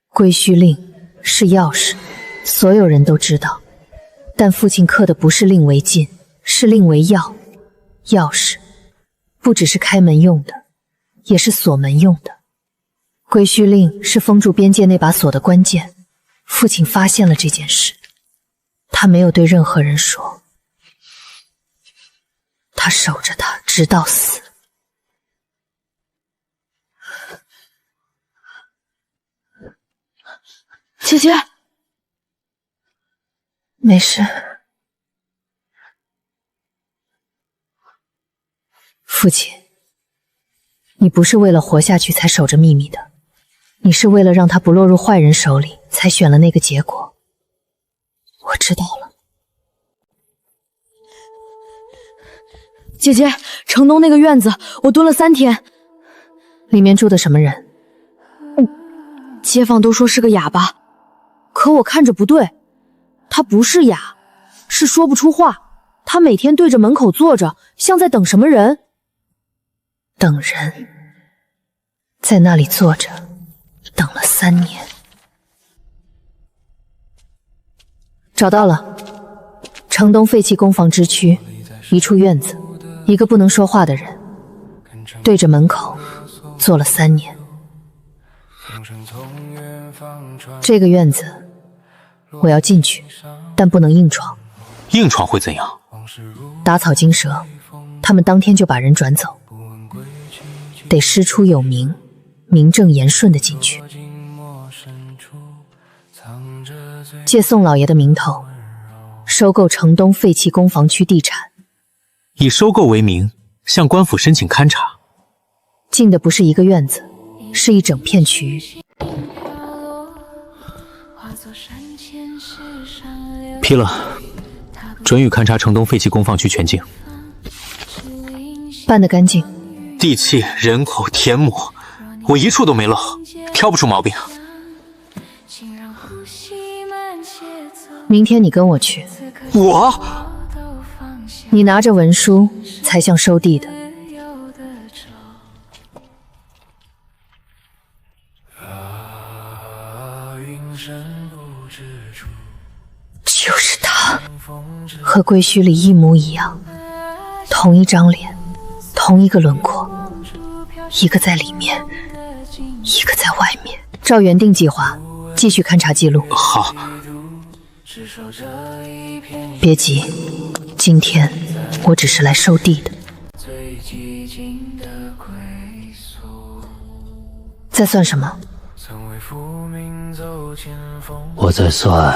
归墟令是钥匙，所有人都知道。但父亲刻的不是令为禁，是令为钥。钥匙不只是开门用的，也是锁门用的。归墟令是封住边界那把锁的关键。父亲发现了这件事，他没有对任何人说。他守着它直到死。姐姐，没事。父亲，你不是为了活下去才守着秘密的，你是为了让它不落入坏人手里才选了那个结果。我知道了。姐姐，城东那个院子我蹲了3天，里面住的什么人？街坊都说是个哑巴，可我看着不对，他不是哑，是说不出话。他每天对着门口坐着，像在等什么人。等人，在那里坐着，等了3年。找到了，城东废弃工房支区一处院子，一个不能说话的人，对着门口坐了3年。这个院子我要进去，但不能硬闯。硬闯会怎样？打草惊蛇，他们当天就把人转走。得师出有名，名正言顺的进去。借宋老爷的名头，收购城东废弃工房区地产，以收购为名，向官府申请勘察。进的不是一个院子，是一整片区域。批了，准予勘察城东废弃工房区全境。办得干净。地契、人口、田亩，我一处都没漏，挑不出毛病。明天你跟我去。我？你拿着文书才像收地的。就是他，和归墟里一模一样，同一张脸，同一个轮廓，一个在里面，一个在外面。照原定计划，继续勘察记录。好。别急，今天我只是来收地的。在算什么？我在算，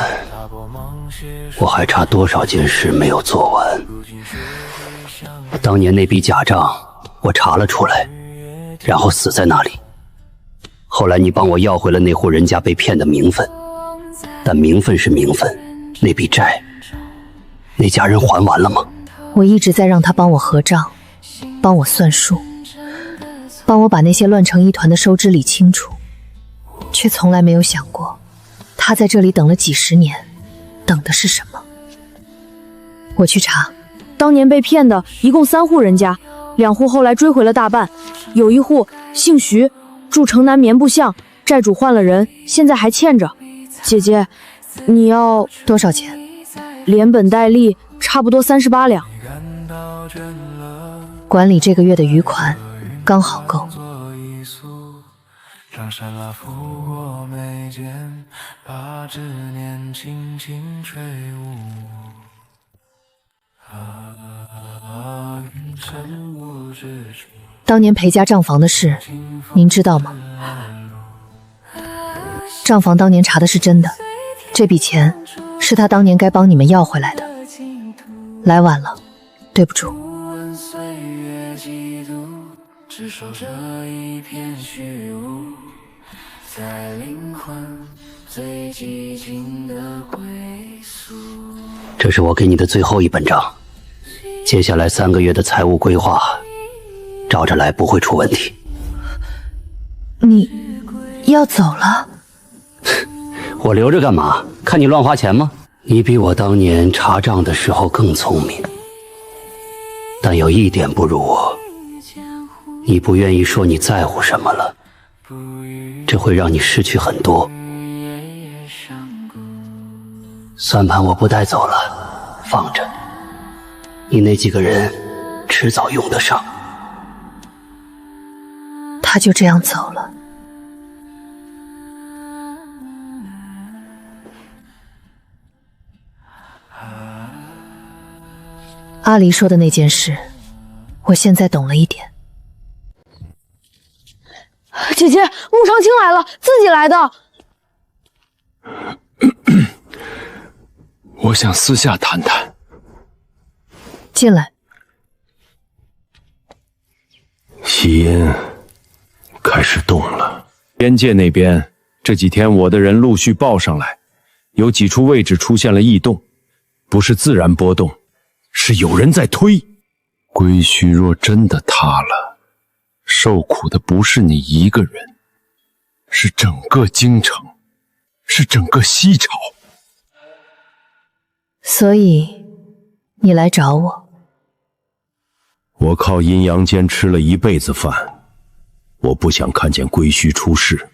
我还差多少件事没有做完。当年那笔假账，我查了出来，然后死在那里。后来你帮我要回了那户人家被骗的名分，但名分是名分，那笔债，那家人还完了吗？我一直在让他帮我核账，帮我算数，帮我把那些乱成一团的收支理清楚，却从来没有想过，他在这里等了几十年，等的是什么？我去查，当年被骗的一共3户人家，2户后来追回了大半，有一户姓徐，住城南棉布巷，债主换了人，现在还欠着。姐姐，你要多少钱？连本带利差不多38两。管理这个月的余款刚好够。当年裴家账房的事，您知道吗？账房当年查的是真的，这笔钱是他当年该帮你们要回来的。来晚了，对不住。这是我给你的最后一本账，接下来3个月的财务规划，照着来不会出问题。你要走了？我留着干嘛？看你乱花钱吗？你比我当年查账的时候更聪明，但有一点不如我，你不愿意说你在乎什么了，这会让你失去很多。算盘我不带走了，放着，你那几个人迟早用得上。他就这样走了。阿离说的那件事，我现在懂了一点。姐姐，穆长青来了，自己来的。我想私下谈谈。进来。吸音开始动了。边界那边这几天我的人陆续报上来，有几处位置出现了异动，不是自然波动，是有人在推。归墟若真的塌了，受苦的不是你一个人，是整个京城，是整个西朝。所以你来找我？我靠阴阳间吃了一辈子饭，我不想看见归墟出事。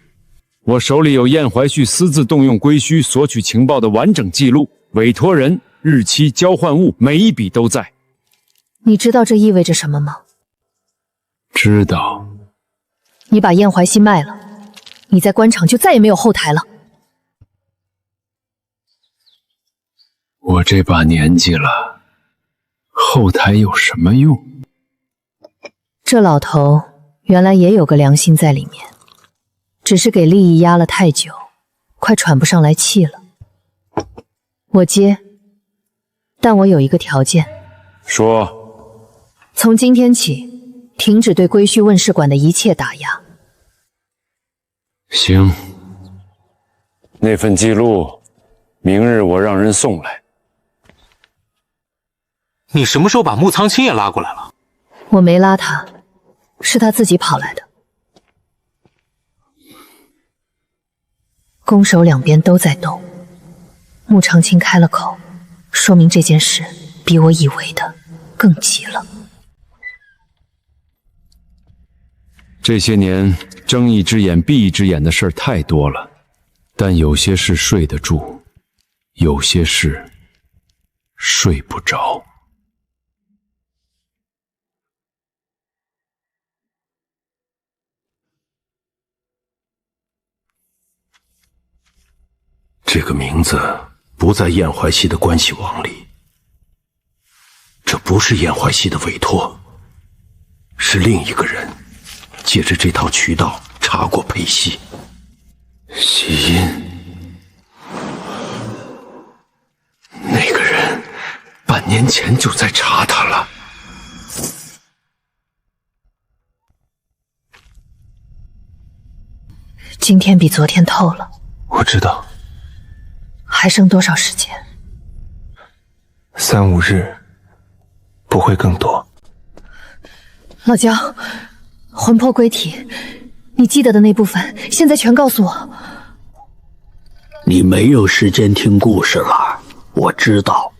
我手里有燕怀旭私自动用归墟索取情报的完整记录，委托人、日期、交换物，每一笔都在。你知道这意味着什么吗？知道。你把燕怀熙卖了，你在官场就再也没有后台了。我这把年纪了，后台有什么用？这老头原来也有个良心在里面，只是给利益压了太久，快喘不上来气了。我接，但我有一个条件。说。从今天起，停止对归墟问事馆的一切打压。行，那份记录，明日我让人送来。你什么时候把穆苍青也拉过来了？我没拉他，是他自己跑来的。攻守两边都在动，穆长青开了口，说明这件事比我以为的更急了。这些年睁一只眼闭一只眼的事儿太多了，但有些事睡得住，有些事睡不着。这个名字不在燕怀系的关系网里，这不是燕怀系的委托，是另一个人借着这套渠道查过裴熙。喜音，那个人半年前就在查他了。今天比昨天透了。我知道。还剩多少时间？3、5日，不会更多。老焦，魂魄归体，你记得的那部分，现在全告诉我。你没有时间听故事了，我知道。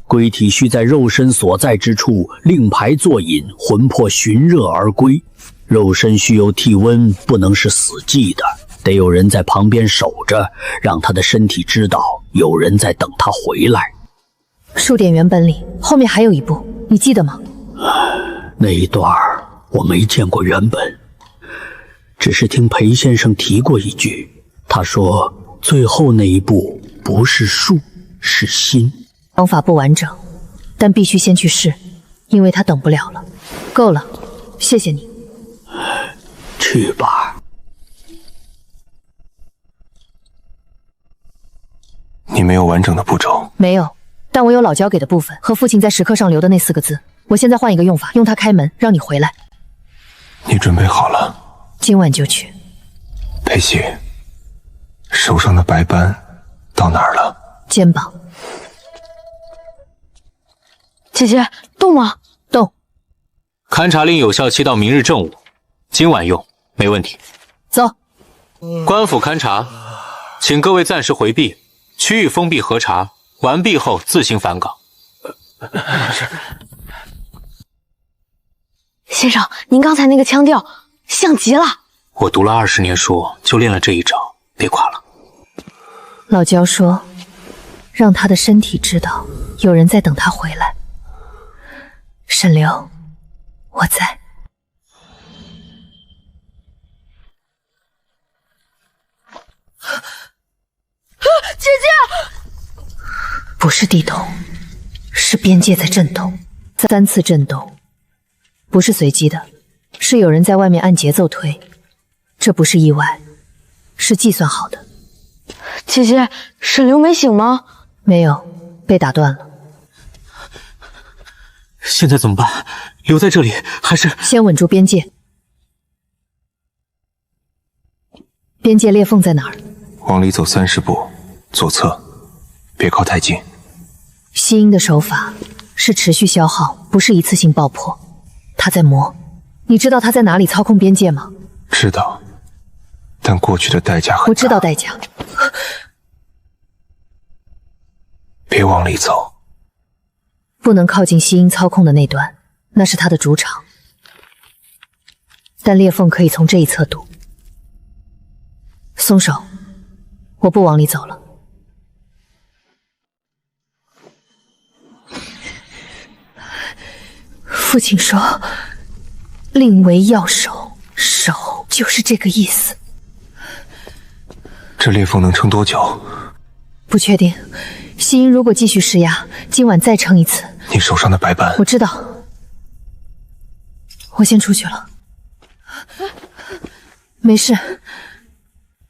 归体需在肉身所在之处令牌作引，魂魄寻热而归。肉身需有体温，不能是死寂的。得有人在旁边守着，让他的身体知道有人在等他回来。数点原本里后面还有一步，你记得吗？那一段我没见过原本，只是听裴先生提过一句，他说最后那一步不是术，是心。方法不完整，但必须先去试，因为他等不了了。够了，谢谢你。去吧。你没有完整的步骤。没有，但我有老焦给的部分和父亲在石刻上留的那4个字。我现在换一个用法，用它开门，让你回来。你准备好了？今晚就去。裴熙，手上的白斑到哪儿了？肩膀。姐姐，动吗？动。勘察令有效期到明日正午，今晚用，没问题。走。官府勘察，请各位暂时回避。区域封闭核查完毕后自行返岗。先生，您刚才那个腔调像极了。我读了20年书，就练了这一招，别夸了。老焦说，让他的身体知道有人在等他回来。沈流，我在。姐姐，不是地动，是边界在震动，3次震动，不是随机的，是有人在外面按节奏推，这不是意外，是计算好的。姐姐，沈流没醒吗？没有，被打断了。现在怎么办？留在这里还是……先稳住边界。边界裂缝在哪儿？往里走30步，左侧，别靠太近。西音的手法是持续消耗，不是一次性爆破。他在磨，你知道他在哪里操控边界吗？知道，但过去的代价很大。我知道代价。别往里走。不能靠近西音操控的那端，那是他的主场。但裂缝可以从这一侧堵。松手，我不往里走了。父亲说，令为要守，守就是这个意思。这裂缝能撑多久？不确定。西音如果继续施压，今晚再撑一次。你手上的白斑，我知道。我先出去了。没事。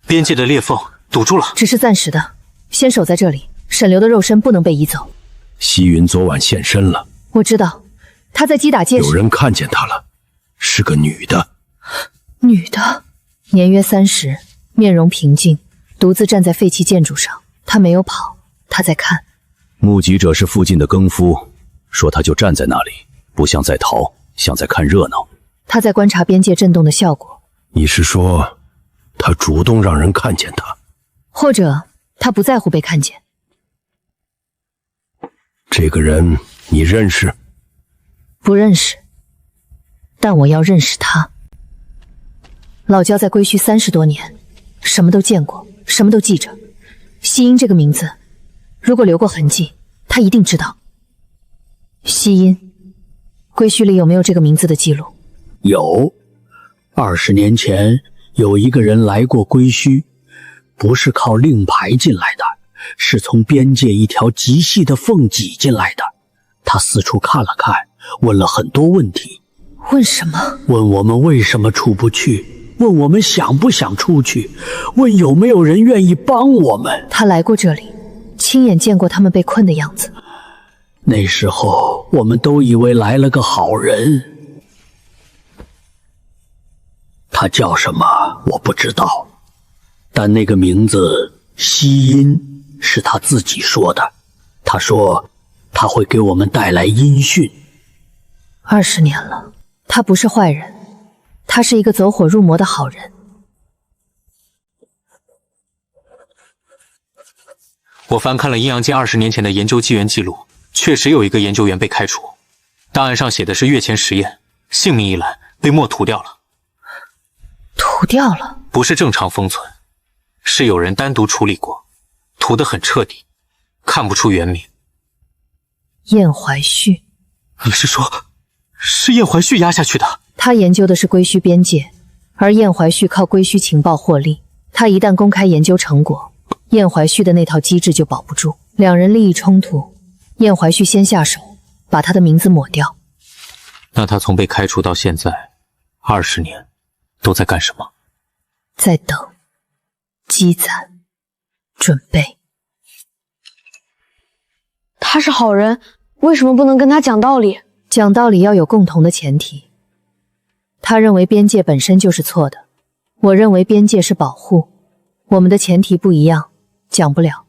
边界的裂缝堵住了，只是暂时的，先守在这里。沈流的肉身不能被移走。西云昨晚现身了，我知道，他在击打界时有人看见他了，是个女的。女的，年约30，面容平静，独自站在废弃建筑上。她没有跑，她在看。目击者是附近的更夫，说他就站在那里，不像在逃，像在看热闹。他在观察边界震动的效果。你是说，他主动让人看见他？或者他不在乎被看见？这个人你认识？不认识，但我要认识他。老焦在归墟30多年，什么都见过，什么都记着。西音这个名字，如果留过痕迹，他一定知道。西音，归墟里有没有这个名字的记录？有，20年前有一个人来过归墟，不是靠令牌进来的，是从边界一条极细的缝挤进来的。他四处看了看，问了很多问题。问什么？问我们为什么出不去，问我们想不想出去，问有没有人愿意帮我们。他来过这里，亲眼见过他们被困的样子。那时候我们都以为来了个好人。他叫什么我不知道，但那个名字西音是他自己说的。他说他会给我们带来音讯。20年了，他不是坏人，他是一个走火入魔的好人。我翻看了阴阳间20年前的研究机缘记录，确实有一个研究员被开除，档案上写的是月前实验，姓名一栏被墨涂掉了。涂掉了？不是正常封存，是有人单独处理过，涂得很彻底，看不出原名。燕怀旭？你是说是燕怀旭压下去的？他研究的是归墟边界，而燕怀旭靠归墟情报获利。他一旦公开研究成果，燕怀旭的那套机制就保不住。两人利益冲突，燕怀旭先下手，把他的名字抹掉。那他从被开除到现在20年，都在干什么？在等，积攒，准备。他是好人，为什么不能跟他讲道理？讲道理要有共同的前提。他认为边界本身就是错的，我认为边界是保护，我们的前提不一样，讲不了。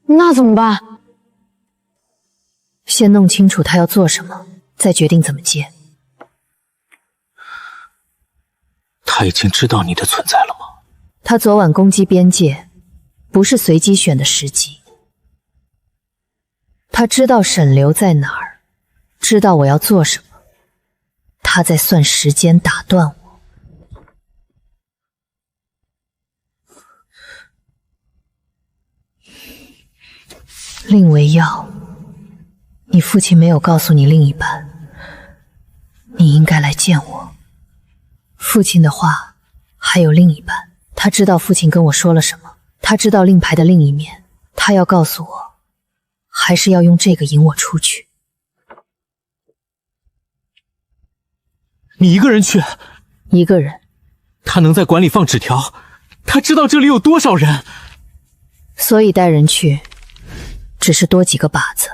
那怎么办？先弄清楚他要做什么，再决定怎么接。他已经知道你的存在了吗？他昨晚攻击边界，不是随机选的时机。他知道沈流在哪儿，知道我要做什么，他在算时间打断我。令为要，你父亲没有告诉你另一半，你应该来见我。父亲的话还有另一半，他知道父亲跟我说了什么，他知道令牌的另一面，他要告诉我，还是要用这个引我出去。你一个人去？一个人。他能在馆里放纸条，他知道这里有多少人，所以带人去只是多几个靶子。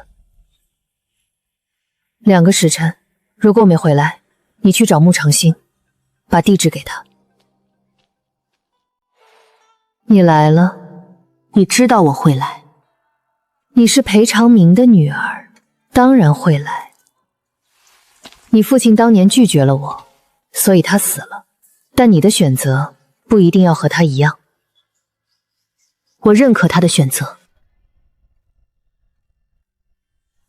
2个时辰，如果我没回来，你去找穆长兴，把地址给他。你来了，你知道我会来。你是裴长明的女儿，当然会来。你父亲当年拒绝了我，所以他死了，但你的选择不一定要和他一样。我认可他的选择。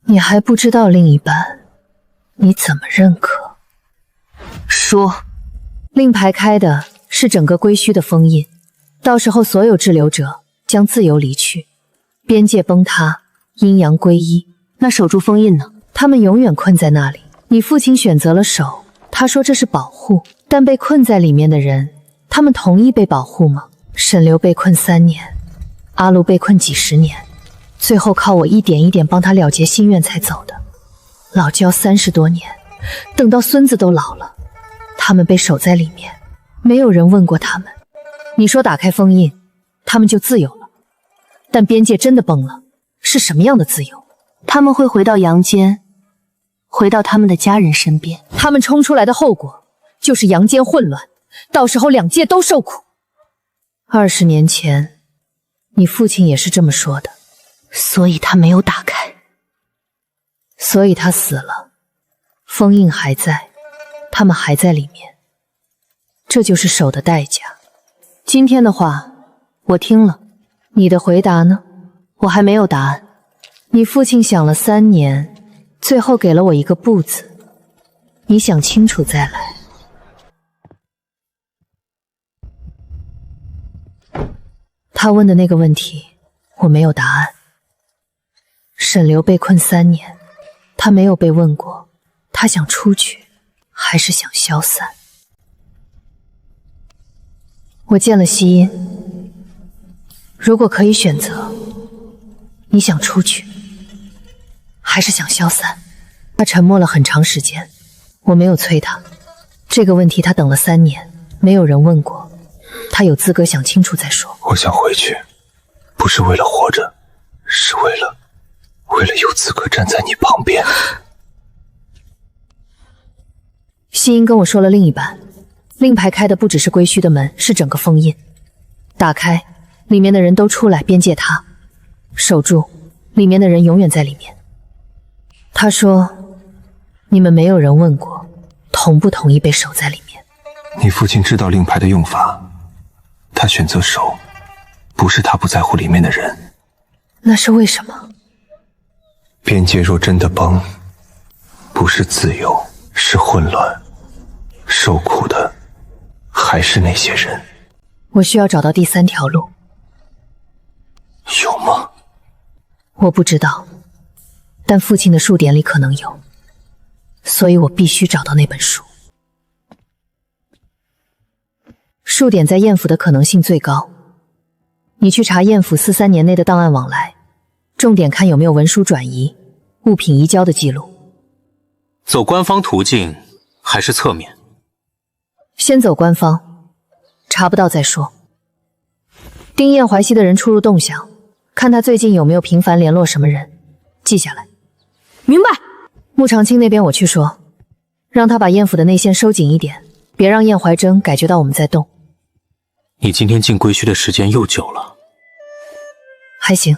你还不知道另一半，你怎么认可？说。令牌开的是整个归墟的封印，到时候所有滞留者将自由离去，边界崩塌，阴阳归一。那守住封印呢？他们永远困在那里。你父亲选择了守，他说这是保护，但被困在里面的人，他们同意被保护吗？沈流被困3年，阿禄被困几10年，最后靠我一点一点帮他了结心愿才走的。老焦30多年，等到孙子都老了，他们被守在里面，没有人问过他们。你说打开封印，他们就自由了，但边界真的崩了，是什么样的自由？他们会回到阳间，回到他们的家人身边。他们冲出来的后果就是阳间混乱，到时候2界都受苦。20年前，你父亲也是这么说的，所以他没有打开，所以他死了，封印还在，他们还在里面，这就是守的代价。今天的话我听了，你的回答呢？我还没有答案。你父亲想了3年，最后给了我一个不字。你想清楚再来。他问的那个问题，我没有答案。沈流被困3年，他没有被问过，他想出去，还是想消散？我见了希音，如果可以选择，你想出去，还是想消散？他沉默了很长时间，我没有催他。这个问题他等了3年，没有人问过，他有资格想清楚再说。我想回去，不是为了活着，是为了有资格站在你旁边。希音跟我说了另一半，令牌开的不只是归墟的门，是整个封印。打开，里面的人都出来边界他，守住，里面的人永远在里面。他说，你们没有人问过，同不同意被守在里面。你父亲知道令牌的用法，他选择守，不是他不在乎里面的人。那是为什么？边界若真的崩，不是自由，是混乱，受苦的还是那些人。我需要找到第3条路。有吗？我不知道，但父亲的数典里可能有，所以我必须找到那本书。数典在燕府的可能性最高，你去查燕府43年内的档案往来，重点看有没有文书转移、物品移交的记录。走官方途径还是侧面？先走官方，查不到再说。盯燕怀熙的人出入动向，看他最近有没有频繁联络什么人，记下来。明白。穆长青那边我去说，让他把燕府的内线收紧一点，别让燕怀真感觉到我们在动。你今天进归墟的时间又久了。还行。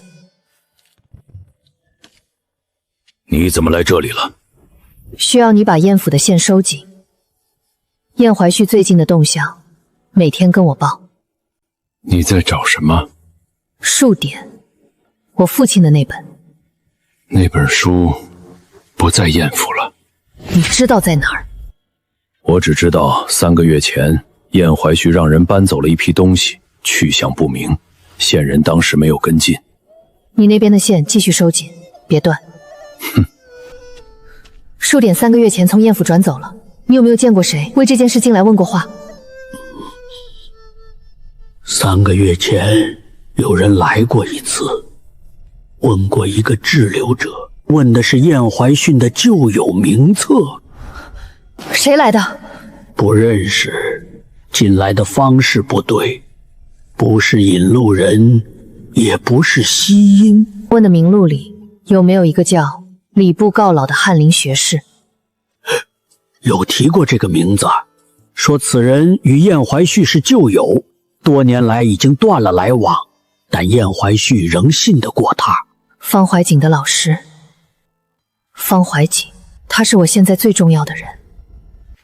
你怎么来这里了？需要你把燕府的线收紧。燕怀旭最近的动向，每天跟我报。你在找什么？数典，我父亲的那本。那本书不在燕府了。你知道在哪儿？我只知道3个月前，燕怀旭让人搬走了一批东西，去向不明，线人当时没有跟进。你那边的线继续收紧，别断。哼。数典3个月前从燕府转走了，你有没有见过谁为这件事进来问过话？3个月前有人来过一次，问过一个滞留者，问的是燕怀逊的旧友名册。谁来的？不认识，进来的方式不对，不是引路人，也不是西音。问的名录里有没有一个叫礼部告老的翰林学士？有提过这个名字，说此人与燕怀旭是旧友，多年来已经断了来往，但燕怀旭仍信得过他。方怀瑾的老师。方怀瑾，他是我现在最重要的人，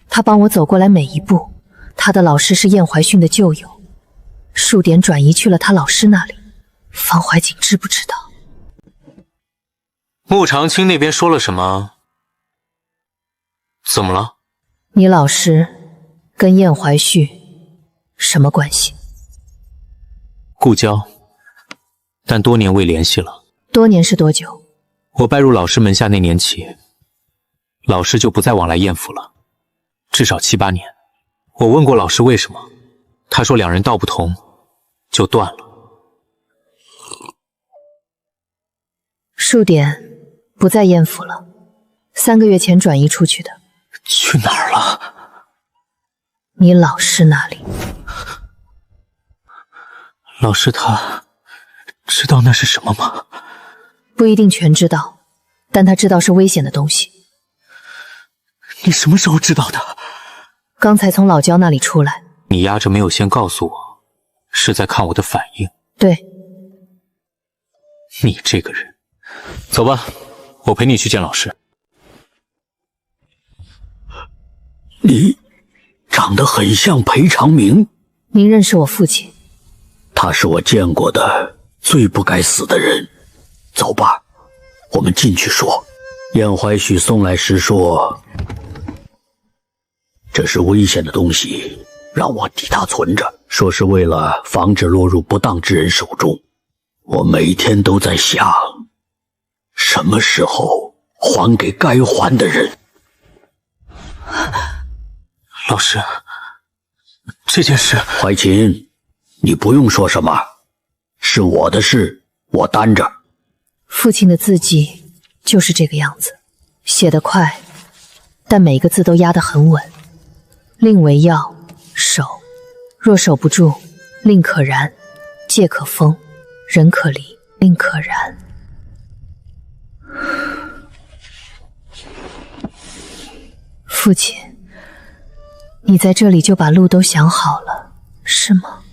他帮我走过来每一步。他的老师是燕怀逊的旧友，数典转移去了他老师那里，方怀瑾知不知道？穆长青那边说了什么？怎么了？你老师跟燕怀旭什么关系？故交，但多年未联系了。多年是多久？我拜入老师门下那年起，老师就不再往来燕府了，至少7、8年。我问过老师为什么，他说两人道不同，就断了。数典不在燕府了，3个月前转移出去的。去哪儿了？你老师那里。老师他知道那是什么吗？不一定全知道，但他知道是危险的东西。你什么时候知道的？刚才从老焦那里出来。你压着没有先告诉我，是在看我的反应。对。你这个人。走吧，我陪你去见老师。你长得很像裴长明。您认识我父亲？他是我见过的最不该死的人。走吧。我们进去说。燕怀旭送来时说，这是危险的东西，让我替他存着，说是为了防止落入不当之人手中。我每天都在想，什么时候还给该还的人。老师，这件事，怀琴，你不用说什么，是我的事，我担着。父亲的字迹就是这个样子，写得快，但每个字都压得很稳。令为要，守；若守不住，令可燃，戒可封，人可离，令可燃。父亲，你在这里就把路都想好了，是吗？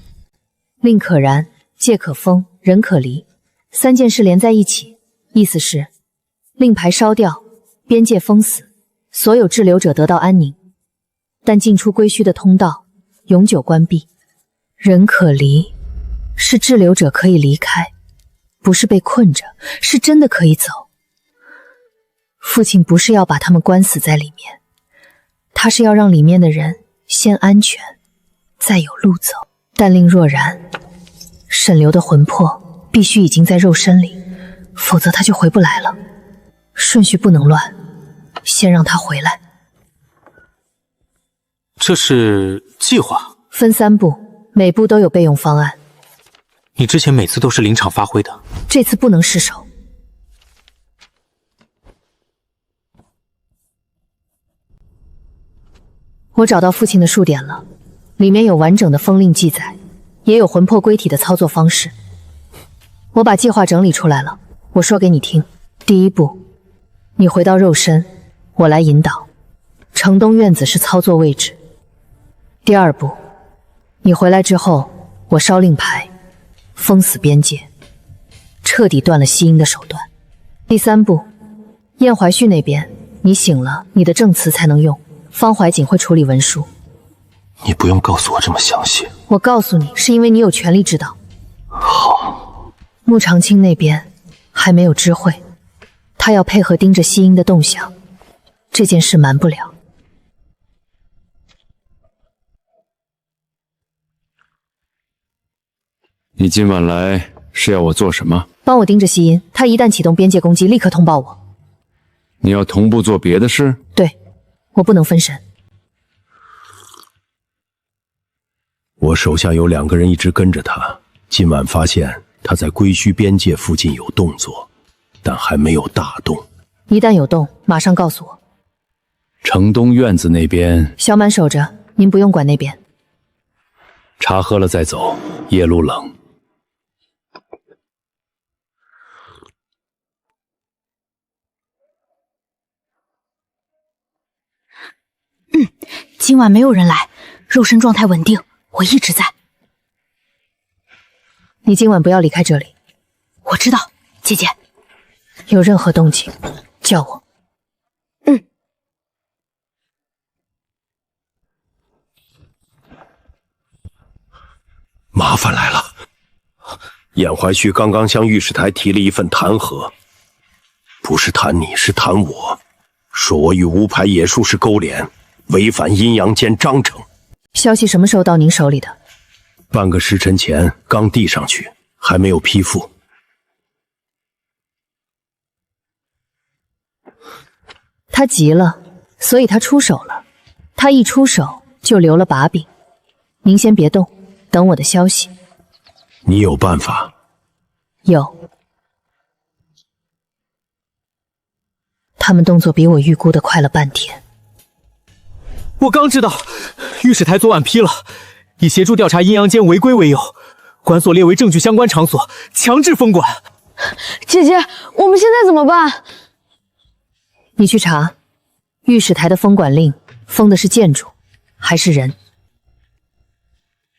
令可燃，戒可封，人可离，三件事连在一起，意思是令牌烧掉，边界封死，所有滞留者得到安宁，但进出归墟的通道永久关闭。人可离，是滞留者可以离开，不是被困着，是真的可以走。父亲不是要把他们关死在里面，他是要让里面的人先安全，再有路走。但令若然，沈流的魂魄必须已经在肉身里，否则他就回不来了。顺序不能乱，先让他回来。这是计划，分3步，每步都有备用方案。你之前每次都是临场发挥的，这次不能失手。我找到父亲的数点了，里面有完整的封令记载，也有魂魄归体的操作方式。我把计划整理出来了，我说给你听。第1步，你回到肉身，我来引导。城东院子是操作位置。第2步，你回来之后，我烧令牌，封死边界，彻底断了吸阴的手段。第3步，燕怀旭那边，你醒了，你的证词才能用。方怀瑾会处理文书。你不用告诉我这么详细。我告诉你，是因为你有权利知道。好。穆长青那边还没有知会，他要配合盯着西英的动向，这件事瞒不了。你今晚来是要我做什么？帮我盯着西英，他一旦启动边界攻击，立刻通报我。你要同步做别的事？对，我不能分神。我手下有2个人一直跟着他，今晚发现他在归墟边界附近有动作，但还没有大动。一旦有动，马上告诉我。城东院子那边，小满守着，您不用管那边。茶喝了再走，夜路冷。今晚没有人来，肉身状态稳定，我一直在。你今晚不要离开这里。我知道，姐姐。有任何动静，叫我。麻烦来了，燕怀旭刚刚向御史台提了一份弹劾，不是弹你，是弹我，说我与无牌野术士勾连，违反阴阳间章程。消息什么时候到您手里的？半个时辰前刚递上去，还没有批复。他急了，所以他出手了。他一出手就留了把柄。您先别动，等我的消息。你有办法？有。他们动作比我预估的快了半天。我刚知道，御史台昨晚批了，以协助调查阴阳间违规为由，管所列为证据相关场所，强制封管。姐姐，我们现在怎么办？你去查，御史台的封管令封的是建筑还是人？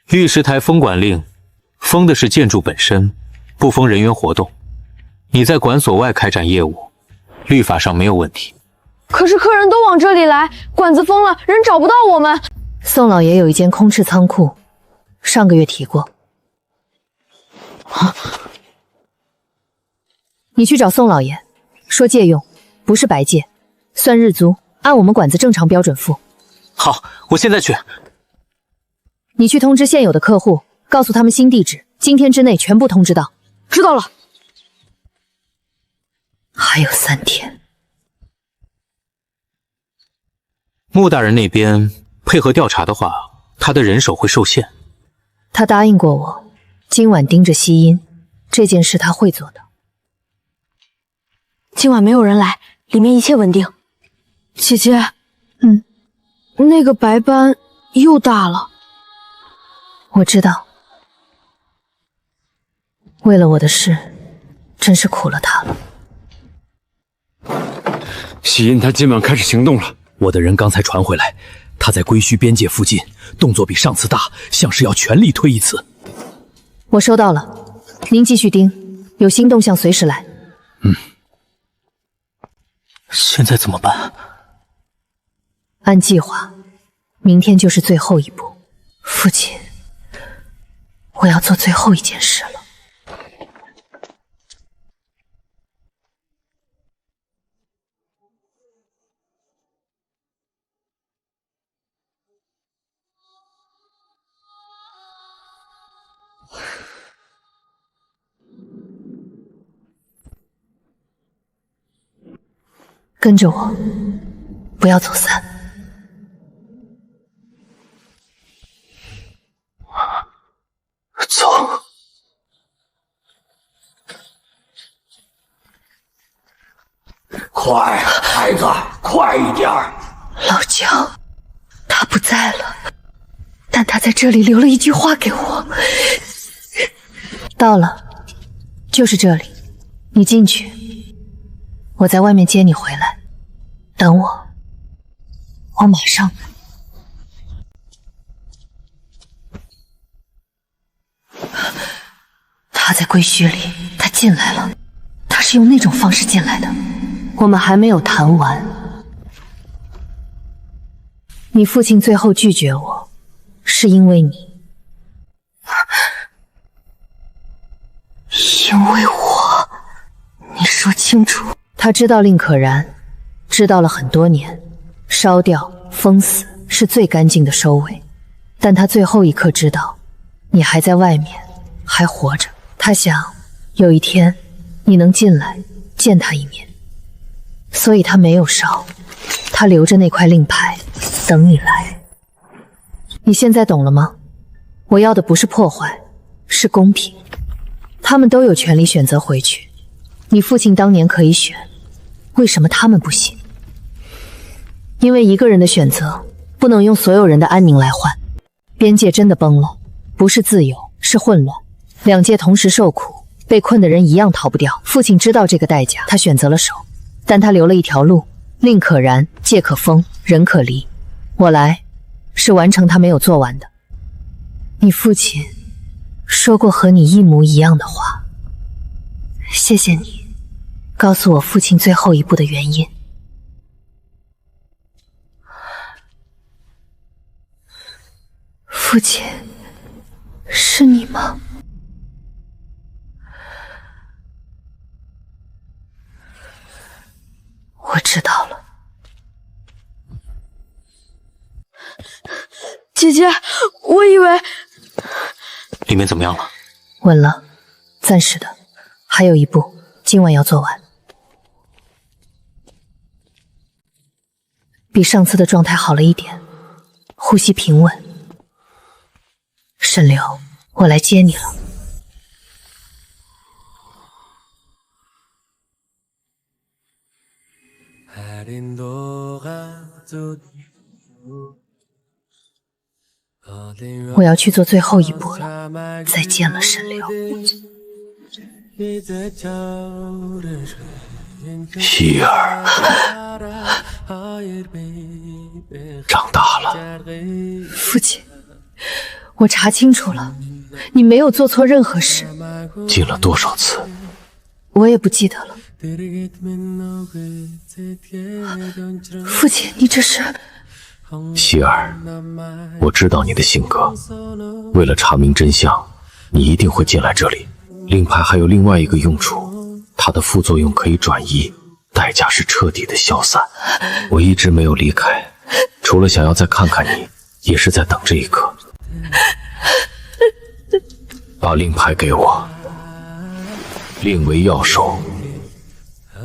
御史台封管令封的是建筑本身，不封人员活动。你在管所外开展业务，律法上没有问题。可是客人都往这里来，馆子封了，人找不到我们。宋老爷有一间空置仓库，上个月提过。你去找宋老爷，说借用，不是白借，算日租，按我们馆子正常标准付。好，我现在去。你去通知现有的客户，告诉他们新地址，今天之内全部通知到。知道了。还有3天。穆大人那边配合调查的话，他的人手会受限。他答应过我，今晚盯着西音，这件事他会做的。今晚没有人来，里面一切稳定。姐姐，那个白斑又大了。我知道，为了我的事，真是苦了他了。西音他今晚开始行动了。我的人刚才传回来，他在归墟边界附近，动作比上次大，像是要全力推一次。我收到了，您继续盯，有新动向随时来。现在怎么办？按计划，明天就是最后一步。父亲，我要做最后一件事了。跟着我，不要走散。走。快，孩子，快一点儿！老焦，他不在了，但他在这里留了一句话给我。到了，就是这里，你进去，我在外面接你回来。等我，我马上。他在归墟里，他进来了，他是用那种方式进来的。我们还没有谈完。你父亲最后拒绝我，是因为你，因为我。你说清楚。他知道令可然，知道了很多年，烧掉、封死是最干净的收尾。但他最后一刻知道，你还在外面，还活着。他想，有一天你能进来见他一面，所以他没有烧，他留着那块令牌，等你来。你现在懂了吗？我要的不是破坏，是公平。他们都有权利选择回去，你父亲当年可以选，为什么他们不行？因为一个人的选择不能用所有人的安宁来换。边界真的崩了，不是自由，是混乱。两界同时受苦，被困的人一样逃不掉。父亲知道这个代价，他选择了守，但他留了一条路，令可燃，界可封，人可离。我来是完成他没有做完的。你父亲说过和你一模一样的话，谢谢你告诉我父亲最后一步的原因。父亲，是你吗？我知道了。姐姐，我以为里面怎么样了？稳了，暂时的，还有一步，今晚要做完。比上次的状态好了一点，呼吸平稳。沈流，我来接你了。我要去做最后一步了，再见了，沈流。希儿，长大了。父亲，我查清楚了，你没有做错任何事。进了多少次？我也不记得了。父亲，你这是……希儿，我知道你的性格，为了查明真相，你一定会进来这里。令牌还有另外一个用处，它的副作用可以转移，代价是彻底的消散。我一直没有离开，除了想要再看看你，也是在等这一刻。把令牌给我，令为要守。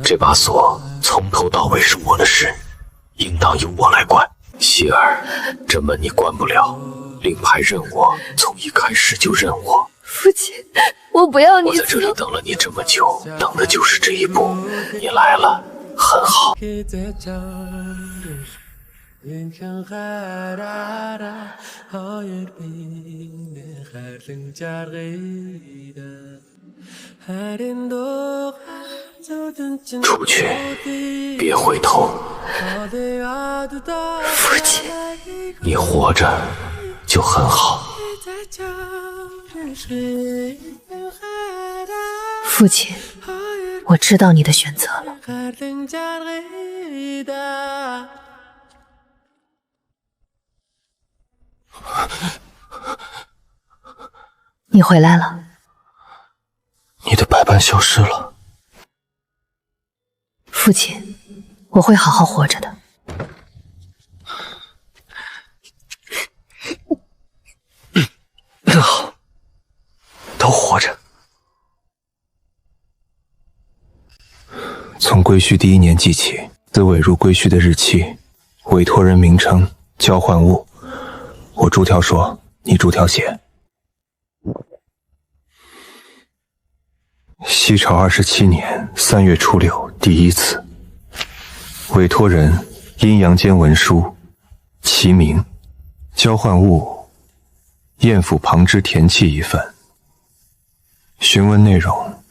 这把锁从头到尾是我的事，应当由我来管。希儿，这门你关不了，令牌认我，从一开始就认我。父亲，我不要你走。我在这里等了你这么久，等的就是这一步。你来了，很好。出去，别回头。父亲，你活着就很好。父亲，我知道你的选择了。你回来了。你的白斑消失了。父亲，我会好好活着的。好，都活着。从归墟第1年记起，自委入归墟的日期、委托人名称、交换物，我逐条说，你逐条写。西朝27年3月初6，第一次。委托人阴阳间文书，其名。交换物燕府旁支田契1份。询问内容：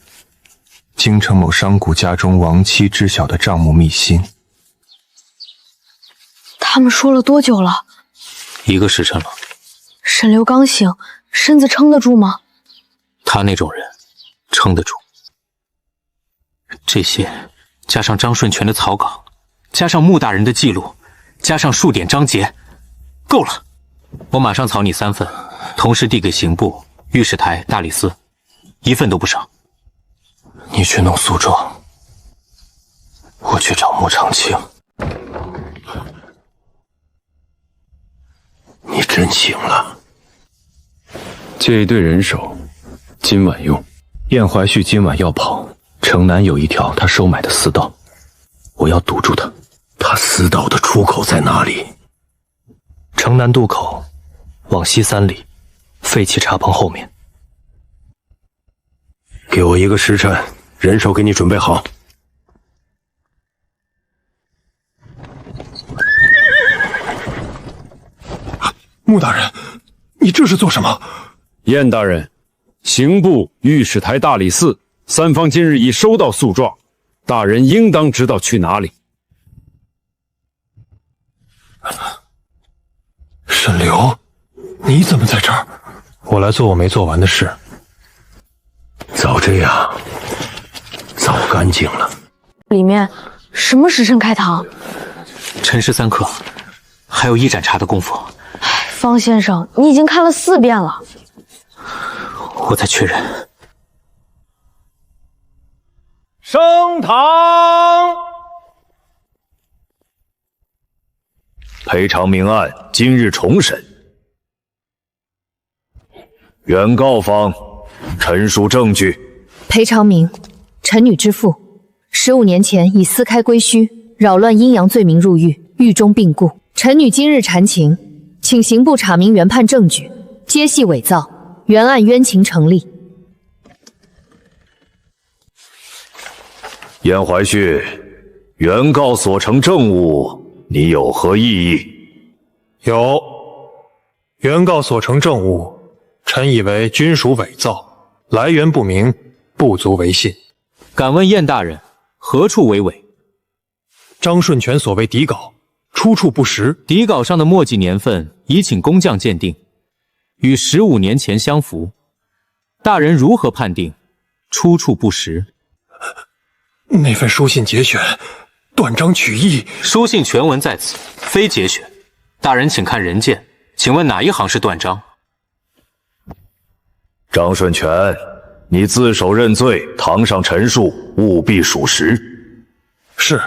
京城某商贾家中亡妻知晓的账目秘辛。他们说了多久了？1个时辰了。沈流刚醒，身子撑得住吗？他那种人撑得住。这些加上张顺全的草稿，加上穆大人的记录，加上数点章节，够了。我马上草拟3份，同时递给刑部、御史台、大理寺，1份都不少。你去弄诉状，我去找穆长青。你真醒了。借一队人手，今晚用。燕怀旭今晚要跑，城南有一条他收买的私道，我要堵住他。他私道的出口在哪里？城南渡口，往西3里，废弃茶棚后面。给我1个时辰，人手给你准备好。穆大人，你这是做什么？燕大人，刑部、御史台、大理寺3方今日已收到诉状，大人应当知道去哪里。沈流，你怎么在这儿？我来做我没做完的事。早这样，早干净了。里面什么时辰开堂？辰时3刻，还有1盏茶的功夫。方先生，你已经看了4遍了。我再确认。升堂。裴长明案今日重审。原告方陈述证据。裴长明，臣女之父，15年前以私开归墟、扰乱阴阳罪名入狱，狱中病故。臣女今日陈情，请刑部查明原判证据，皆系伪造，原案冤情成立。燕怀旭，原告所呈证物，你有何异议？有，原告所呈证物，臣以为均属伪造，来源不明，不足为信。敢问燕大人，何处为伪？张顺全所谓底稿，出处不实。底稿上的墨迹年份已请工匠鉴定，与15年前相符。大人如何判定出处不实？那份书信节选，断章取义。书信全文在此，非节选。大人请看人件，请问哪一行是断章？张顺全，你自首认罪，堂上陈述务必属实。是。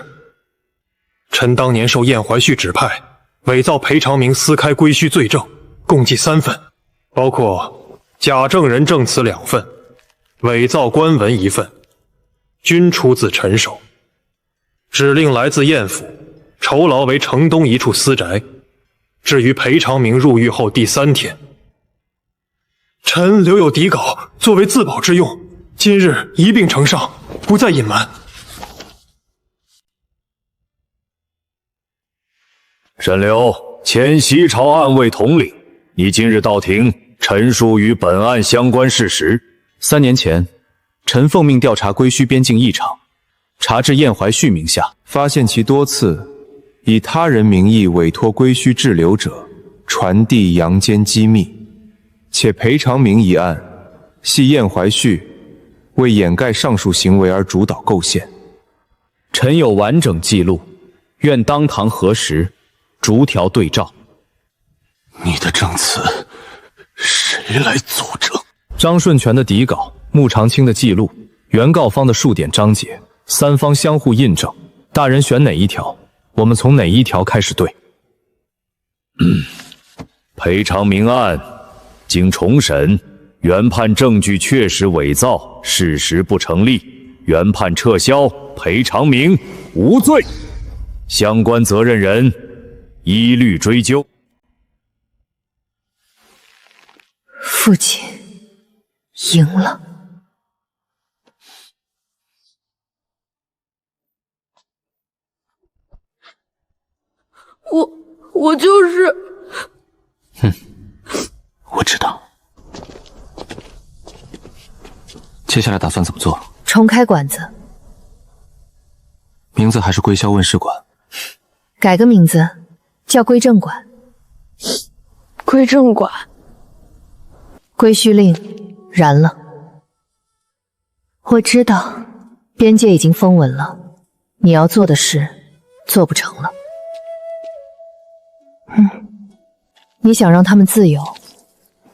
臣当年受燕怀旭指派，伪造裴长明私开归墟罪证，共计3份，包括假证人证词2份，伪造官文1份，均出自臣手。指令来自燕府，酬劳为城东一处私宅。至于裴长明入狱后第3天，臣留有底稿作为自保之用，今日一并呈上，不再隐瞒。沈流，前西朝暗卫统领，你今日到庭陈述与本案相关事实。3年前，臣奉命调查归墟边境异常，查至燕怀旭名下，发现其多次以他人名义委托归墟滞留者传递阳间机密，且裴长明一案系燕怀旭为掩盖上述行为而主导构陷。臣有完整记录，愿当堂核实，逐条对照。你的证词谁来佐证？张顺全的底稿，穆长青的记录，原告方的数点章节，3方相互印证。大人选哪一条，我们从哪一条开始对？裴长明案经重审，原判证据确实伪造，事实不成立，原判撤销，裴长明无罪，相关责任人依律追究。父亲赢了。我就是……我知道。接下来打算怎么做？重开馆子，名字还是归萧问事馆？改个名字，叫归正馆。归正馆。归墟令燃了。我知道，边界已经封稳了，你要做的事做不成了。你想让他们自由，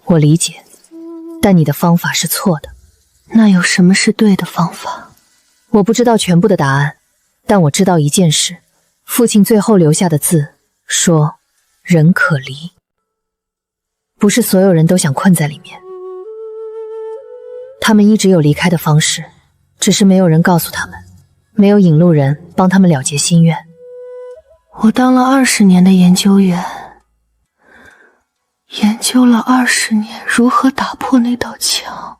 我理解，但你的方法是错的。那有什么是对的方法？我不知道全部的答案，但我知道一件事，父亲最后留下的字说人可离。不是所有人都想困在里面，他们一直有离开的方式，只是没有人告诉他们，没有引路人帮他们了结心愿。我当了20年的研究员，研究了20年如何打破那道墙，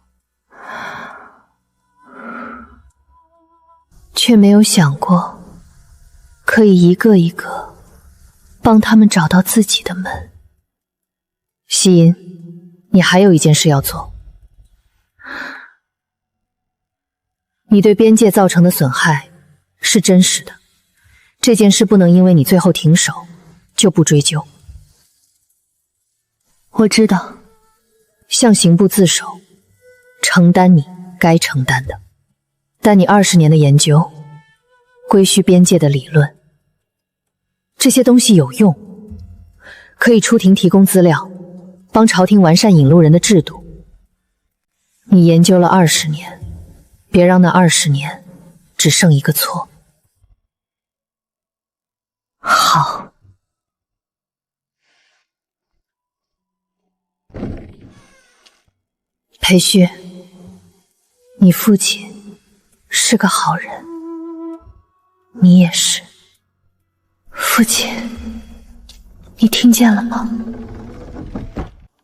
却没有想过可以一个一个帮他们找到自己的门。希音，你还有一件事要做。你对边界造成的损害是真实的，这件事不能因为你最后停手就不追究。我知道，向刑部自首，承担你该承担的。但你20年的研究，归墟边界的理论，这些东西有用，可以出庭提供资料，帮朝廷完善引路人的制度。你研究了20年，别让那20年只剩一个错。好。裴旭，你父亲是个好人，你也是。父亲，你听见了吗？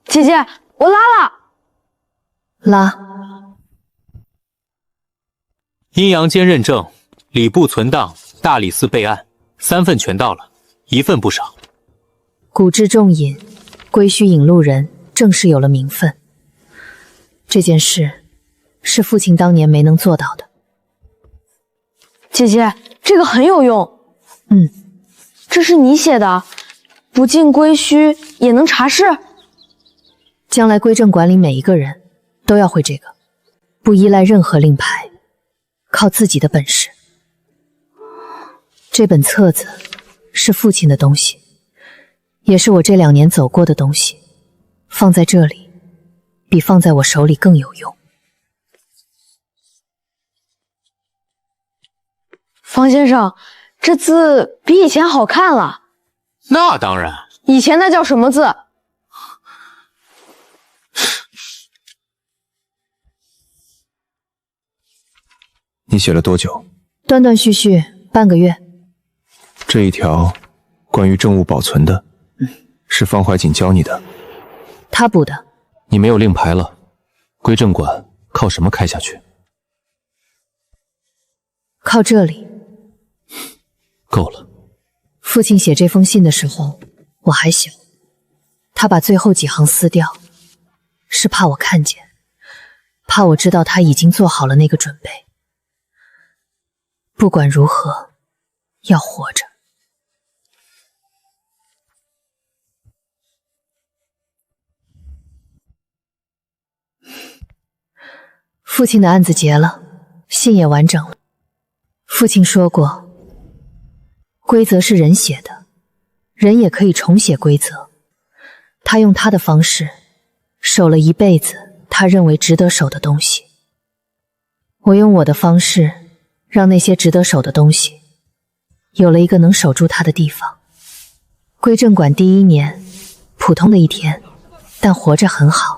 姐姐，我拉了。拉。阴阳间认证，礼部存档，大理寺备案，3份全到了，1份不少。古制重引，归墟引路人正式有了名分。这件事是父亲当年没能做到的。姐姐，这个很有用。这是你写的，不进归墟也能查事。将来归正馆里每一个人都要会这个，不依赖任何令牌，靠自己的本事。这本册子是父亲的东西，也是我这2年走过的东西，放在这里比放在我手里更有用。方先生，这字比以前好看了。那当然。以前那叫什么字？你写了多久？断断续续半个月。这一条关于证物保存的，是方怀瑾教你的。他补的。你没有令牌了，归正馆靠什么开下去？靠这里。够了。父亲写这封信的时候，我还小，他把最后几行撕掉，是怕我看见，怕我知道他已经做好了那个准备。不管如何，要活着。父亲的案子结了，信也完整了。父亲说过，规则是人写的，人也可以重写规则。他用他的方式，守了一辈子他认为值得守的东西。我用我的方式，让那些值得守的东西，有了一个能守住它的地方。归正馆第1年，普通的一天，但活着很好。